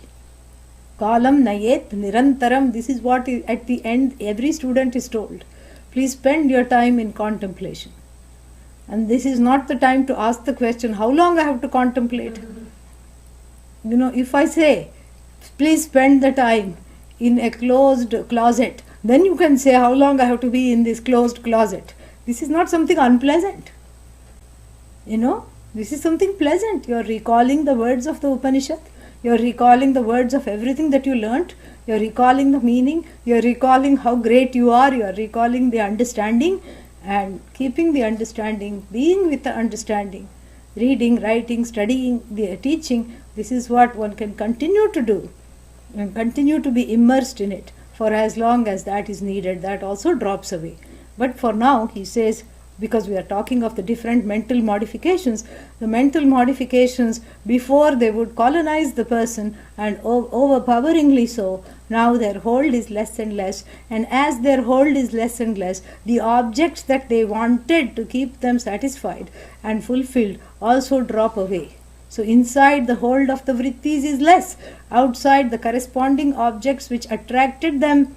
Kalam nayet nirantaram. This is what at the end every student is told. Please spend your time in contemplation. And this is not the time to ask the question, how long I have to contemplate? If I say, please spend the time in a closed closet, then you can say how long I have to be in this closed closet. This is not something unpleasant. This is something pleasant. You are recalling the words of the Upanishad. You are recalling the words of everything that you learnt. You are recalling the meaning. You are recalling how great you are. You are recalling the understanding and keeping the understanding, being with the understanding, reading, writing, studying, teaching. This is what one can continue to do and continue to be immersed in it for as long as that is needed. That also drops away. But for now, he says, because we are talking of the different mental modifications, the mental modifications before they would colonize the person and overpoweringly so, now their hold is less and less, and as their hold is less and less, the objects that they wanted to keep them satisfied and fulfilled also drop away. So inside the hold of the vrittis is less, outside the corresponding objects which attracted them,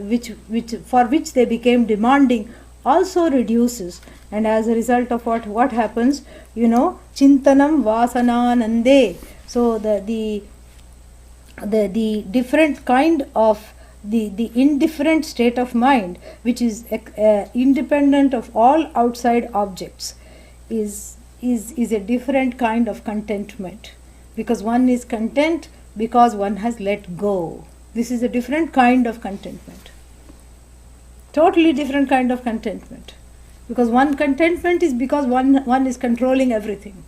which for which they became demanding, also reduces. And as a result of what happens, chintanam vasananande. So the different kind of the indifferent state of mind, which is independent of all outside objects, is a different kind of contentment, because one is content because one has let go. This is a different kind of contentment, totally different kind of contentment, because one contentment is because one is controlling everything,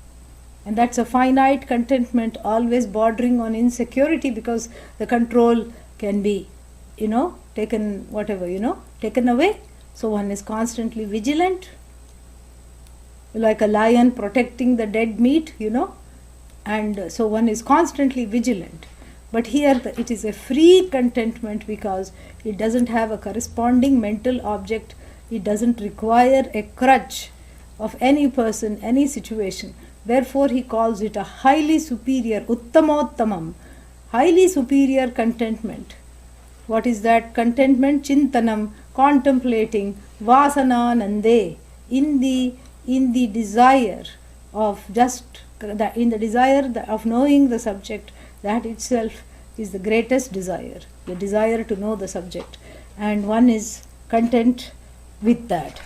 and that's a finite contentment, always bordering on insecurity, because the control can be taken away. So one is constantly vigilant, like a lion protecting the dead meat, and so one is constantly vigilant. But here it is a free contentment, because it doesn't have a corresponding mental object. It doesn't require a crutch of any person, any situation. Therefore he calls it a highly superior, uttamottamam, highly superior contentment. What is that contentment? Chintanam, contemplating, vasananande, in the desire of of knowing the subject. That itself is the greatest desire, the desire to know the subject, and one is content with that,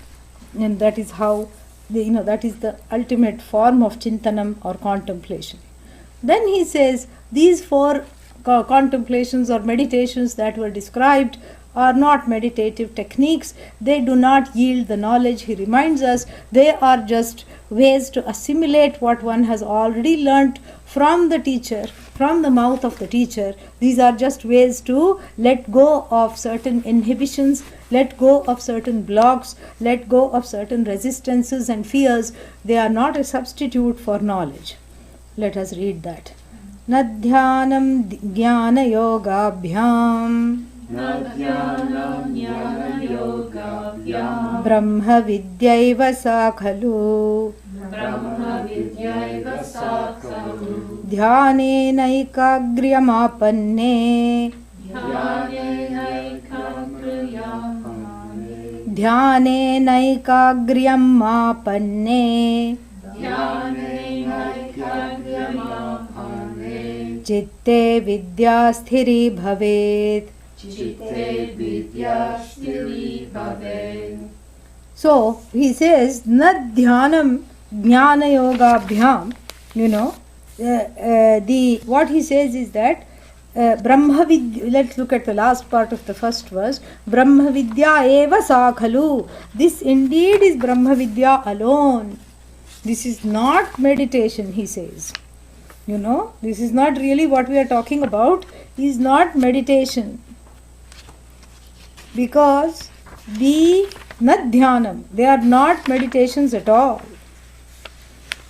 and that is how that is the ultimate form of chintanam or contemplation. Then he says these 4 contemplations or meditations that were described are not meditative techniques. They do not yield the knowledge. He reminds us they are just ways to assimilate what one has already learnt from the teacher, from the mouth of the teacher. These are just ways to let go of certain inhibitions, let go of certain blocks, let go of certain resistances and fears. They are not a substitute for knowledge. Let us read that. Nadhyanam jnana yogabhyam Brahma vidyaiva sa khalu Dhyanenaikagriyamapanne Dhyanenaikagriyamapanne Chitte vidya sthiri bhavet. So he says, Nad dhyanam jnana yoga bhyam. What he says is that Brahma Vidya, let's look at the last part of the first verse. Brahma Vidya eva sa khalu. This indeed is Brahma Vidya alone. This is not meditation, he says. This is not really what we are talking about, is not meditation. Because the nadhyanam, they are not meditations at all.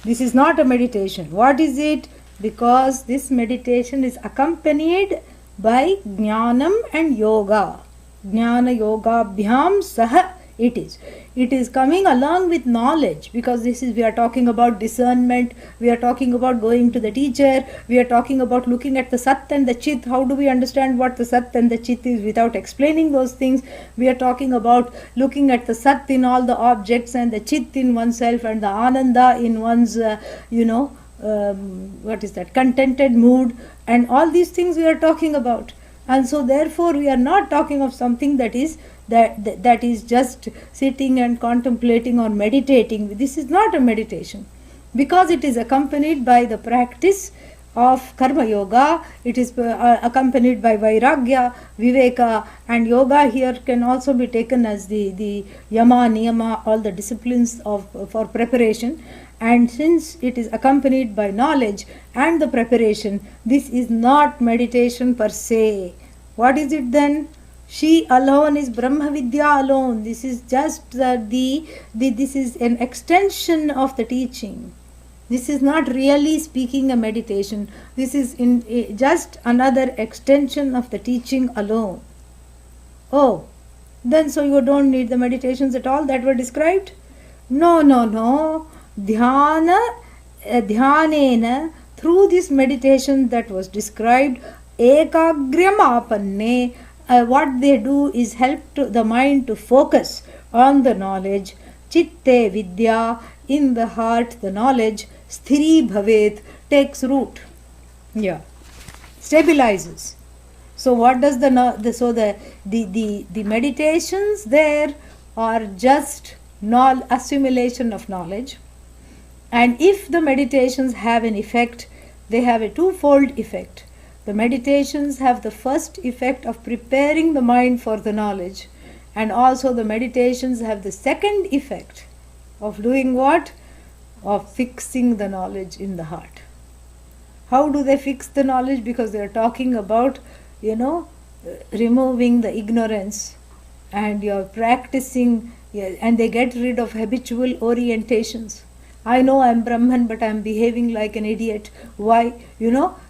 This is not a meditation. What is it? Because this meditation is accompanied by jnanam and yoga. Jnana yoga bhyam saha it is. It is coming along with knowledge, because we are talking about discernment, we are talking about going to the teacher, we are talking about looking at the Sat and the Chit. How do we understand what the Sat and the Chit is without explaining those things? We are talking about looking at the Sat in all the objects and the Chit in oneself and the Ananda in one's, contented mood, and all these things we are talking about. And so therefore we are not talking of something that is just sitting and contemplating or meditating. This is not a meditation, because it is accompanied by the practice of karma yoga. It is accompanied by vairagya, viveka, and yoga here can also be taken as the yama, niyama, all the disciplines for preparation. And since it is accompanied by knowledge and the preparation, this is not meditation per se. What is it then? She alone is Brahma Vidya alone. This is just this is an extension of the teaching. This is not really speaking a meditation. This is just another extension of the teaching alone. Oh, then so you don't need the meditations at all that were described? No. Dhyanena, through this meditation that was described, ekagriyamapanne, what they do is help the mind to focus on the knowledge. Chitte vidya, in the heart the knowledge, sthiri bhavet, takes root. Stabilizes. So what does the meditations there are just assimilation of knowledge. And if the meditations have an effect, they have a twofold effect. The meditations have the first effect of preparing the mind for the knowledge, and also the meditations have the second effect of doing what? Of fixing the knowledge in the heart. How do they fix the knowledge? Because they are talking about, removing the ignorance, and you are practicing, and they get rid of habitual orientations. I know I am Brahman, but I am behaving like an idiot. Why?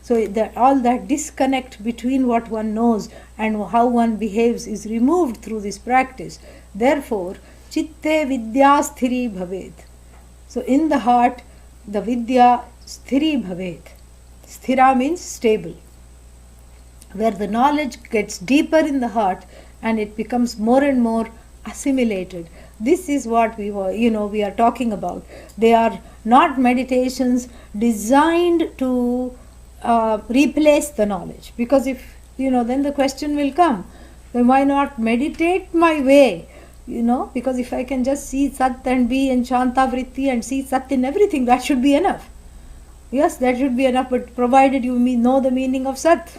So that all that disconnect between what one knows and how one behaves is removed through this practice. Therefore, chitte vidya sthiri bhavet. So in the heart, the vidya sthiri bhavet. Sthira means stable. Where the knowledge gets deeper in the heart and it becomes more and more assimilated. This is what we are talking about. They are not meditations designed to replace the knowledge. Because if, then the question will come, then why not meditate my way? Because if I can just see Sat and be in Shanta Vritti and see Sat in everything, that should be enough. Yes, that should be enough, but provided you know the meaning of Sat.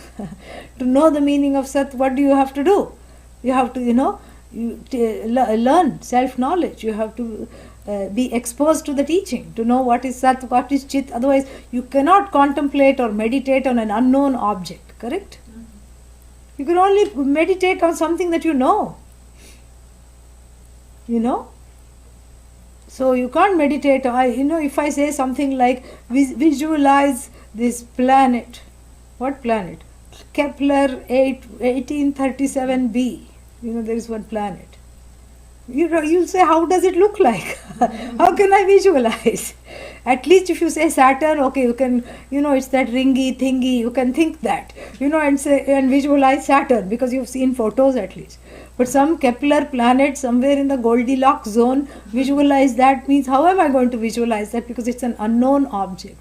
To know the meaning of Sat, what do you have to do? You have to, learn self-knowledge. You have to be exposed to the teaching, to know what is Sat, what is Chit. Otherwise, you cannot contemplate or meditate on an unknown object, correct? You can only meditate on something that you know. So you can't meditate. If I say something like visualize this planet, what planet? Kepler 1837b. There is one planet. You'll say, how does it look like? How can I visualize? At least if you say Saturn, okay, you can, it's that ringy thingy, you can think that, and visualize Saturn because you've seen photos at least. But some Kepler planet somewhere in the Goldilocks zone, visualize that means how am I going to visualize that, because it's an unknown object.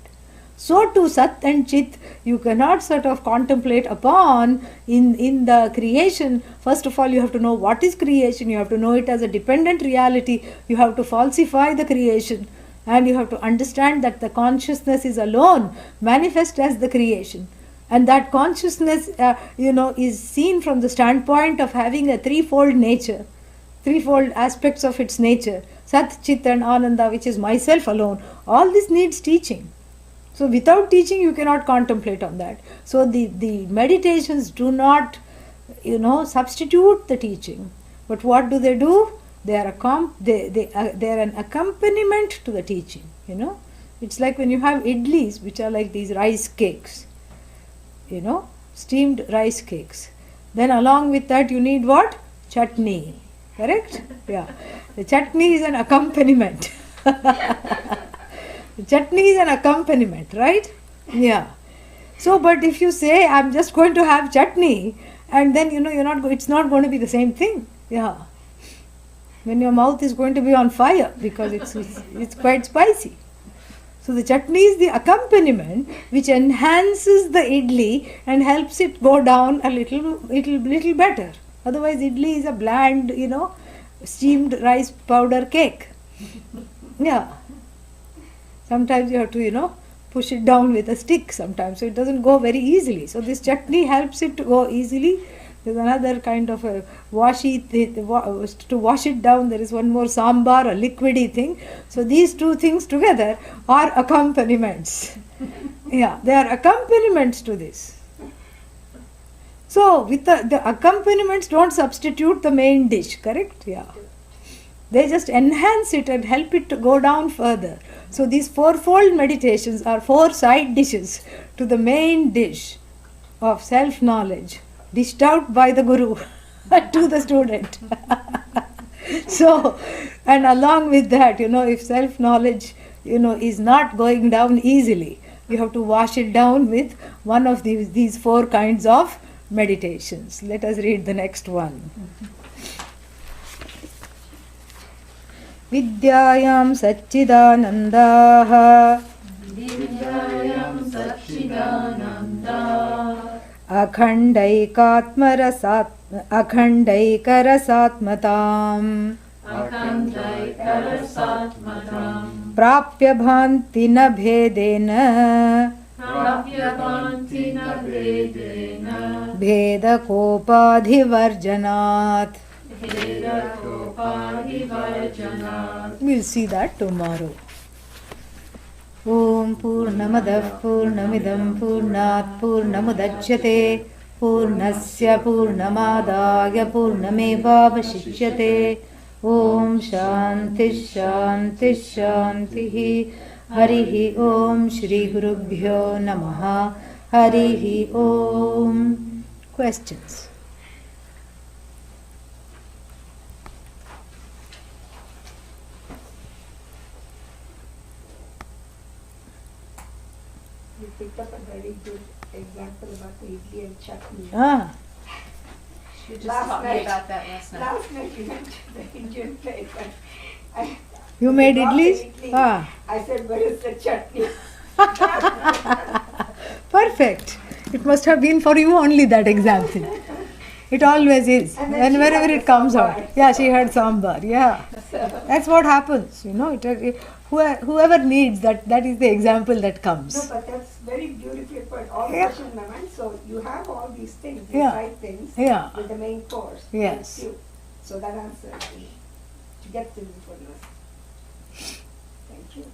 So too Sat and Chit, you cannot sort of contemplate upon in the creation. First of all, you have to know what is creation. You have to know it as a dependent reality. You have to falsify the creation. And you have to understand that the consciousness is alone manifest as the creation. And that consciousness, is seen from the standpoint of having a threefold nature, threefold aspects of its nature. Sat, Chit and Ananda, which is myself alone. All this needs teaching. So without teaching, you cannot contemplate on that. So the meditations do not, substitute the teaching. But what do? They are an accompaniment to the teaching. It's like when you have idlis, which are like these rice cakes. Steamed rice cakes. Then along with that, you need what? Chutney. Correct? Yeah. The chutney is an accompaniment. Chutney is an accompaniment, right? Yeah. So, but if you say, I'm just going to have chutney, and then, it's not going to be the same thing. Yeah. When your mouth is going to be on fire, because it's quite spicy. So, the chutney is the accompaniment which enhances the idli and helps it go down a little better. Otherwise, idli is a bland, steamed rice powder cake. Yeah. Sometimes you have to, push it down with a stick sometimes, so it doesn't go very easily. So this chutney helps it to go easily. There's another kind of a to wash it down. There is one more sambar, a liquidy thing. So these two things together are accompaniments. Yeah, they are accompaniments to this. So with the accompaniments don't substitute the main dish, correct? Yeah. They just enhance it and help it to go down further. So these fourfold meditations are 4 side dishes to the main dish of self-knowledge, dished out by the Guru to the student. So, and along with that, if self-knowledge, is not going down easily, you have to wash it down with one of these 4 kinds of meditations. Let us read the next one. Vidyayam Satchidanandah Akhandaikarasatmatam Prapya bhanti na bhedena Bheda kopadhivarjanat. We'll see that tomorrow. Om Purnamadah Purnamidam Purnat Purnamudachyate Purnasya Purnamadaya Purnamevavashishyate. Om Shanti Shanti Shanti. Harihi Om Shri Gurubhyo Namaha. Harihi Om. Questions? You picked up a very good example about the idli and chutney. You just taught me about that last night. Last night you went to the Indian place and You made idlis? I said, where is the chutney? Perfect. It must have been for you only, that example. It always is. And whenever it comes out. Yeah, she had sambar. Yeah. That's what happens. whoever needs that is the example that comes. No, but that's very beautifully put. All the Yeah. questions in my mind. So you have all these things, these Yeah. 5 things, Yeah. with the main course. Yes. It's you. So that answers me. To get to mindfulness. Thank you.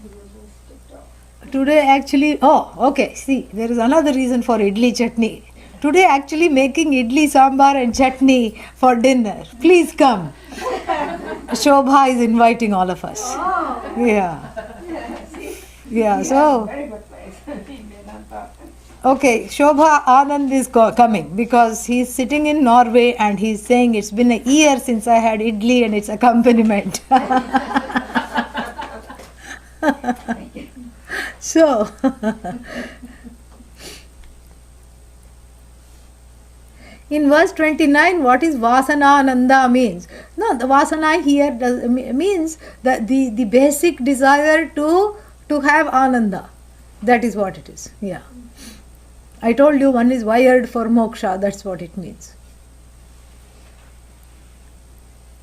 You were just ticked off. Today actually, okay, see, there is another reason for idli chutney. Today actually making idli sambar and chutney for dinner. Please come. Shobha is inviting all of us. Yeah. Yeah, so, Very good place. Vedanta. okay, Shobha Anand is coming because he's sitting in Norway and he's saying it's been a year since I had idli and its accompaniment. So, in verse 29, what is Vasanananda means? No, the Vasana here means the basic desire to have Ananda. That is what it is. Yeah. I told you one is wired for moksha, that's what it means.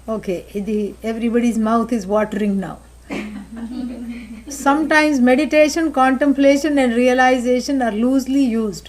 Okay, everybody's mouth is watering now. Sometimes meditation, contemplation and realization are loosely used.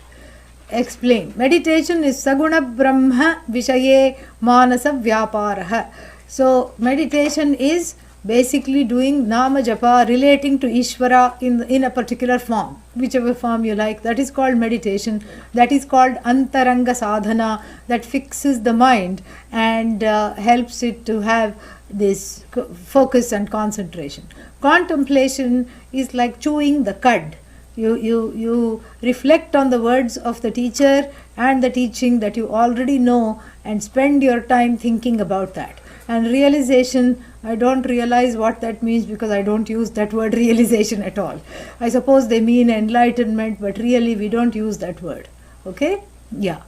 Explain. Meditation is Saguna Brahma Vishaye Manasa Vyaparaha. So, meditation is basically doing Nama Japa relating to Ishvara in a particular form, whichever form you like. That is called meditation. That is called Antaranga Sadhana, that fixes the mind and helps it to have this focus and concentration. Contemplation is like chewing the cud. You reflect on the words of the teacher and the teaching that you already know and spend your time thinking about that. And realization, I don't realize what that means because I don't use that word realization at all. I suppose they mean enlightenment, but really we don't use that word. Okay? Yeah.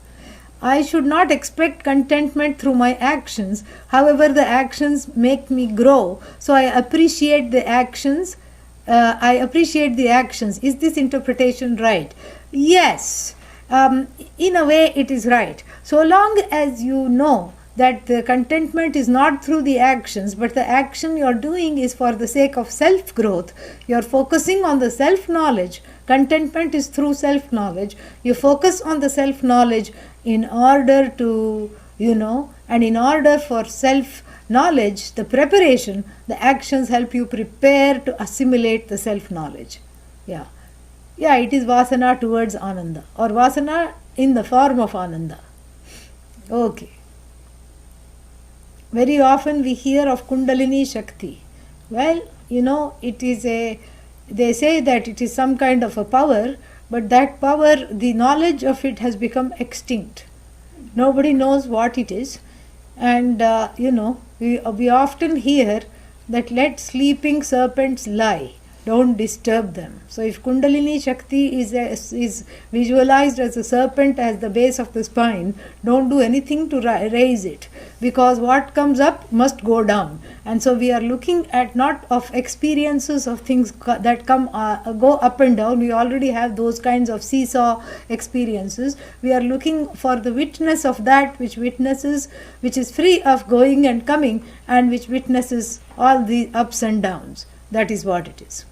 I should not expect contentment through my actions. However, the actions make me grow. So I appreciate the actions. Is this interpretation right? Yes. In a way it is right. So long as you know that the contentment is not through the actions, but the action you are doing is for the sake of self-growth. You are focusing on the self-knowledge. Contentment is through self-knowledge. You focus on the self-knowledge in order to, and in order for self-knowledge, the preparation, the actions help you prepare to assimilate the self-knowledge. Yeah. Yeah, it is Vasana towards Ananda, or Vasana in the form of Ananda. Okay. Very often we hear of Kundalini Shakti. Well, it is they say that it is some kind of a power, but that power, the knowledge of it has become extinct. Nobody knows what it is. And, we often hear that let sleeping serpents lie. Don't disturb them. So if Kundalini Shakti is visualized as a serpent as the base of the spine, don't do anything to raise it, because what comes up must go down. And so we are looking at not of experiences of things that go up and down. We already have those kinds of seesaw experiences. We are looking for the witness of that which is free of going and coming, and which witnesses all the ups and downs. That is what it is.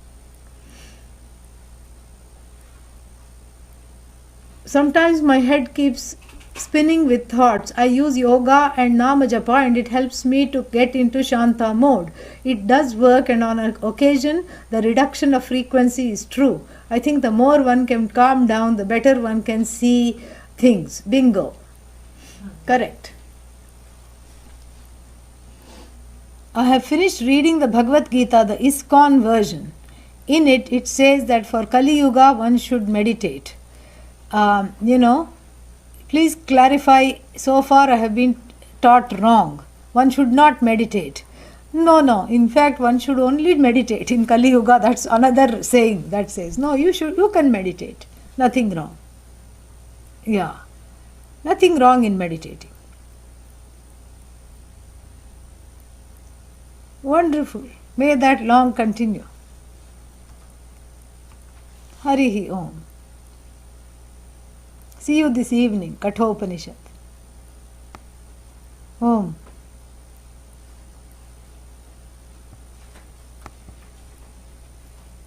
Sometimes my head keeps spinning with thoughts. I use yoga and Nama Japa and it helps me to get into Shanta mode. It does work, and on an occasion the reduction of frequency is true. I think the more one can calm down, the better one can see things. Bingo. Correct. I have finished reading the Bhagavad Gita, the ISKCON version. In it, it says that for Kali Yuga one should meditate. Please clarify. So far I have been taught wrong. One should not meditate. No. In fact, one should only meditate in Kali Yuga. That's another saying that says, no, you can meditate. Nothing wrong. Yeah. Nothing wrong in meditating. Wonderful. May that long continue. Harihi Om. See you this evening, Kathopanishad. Om.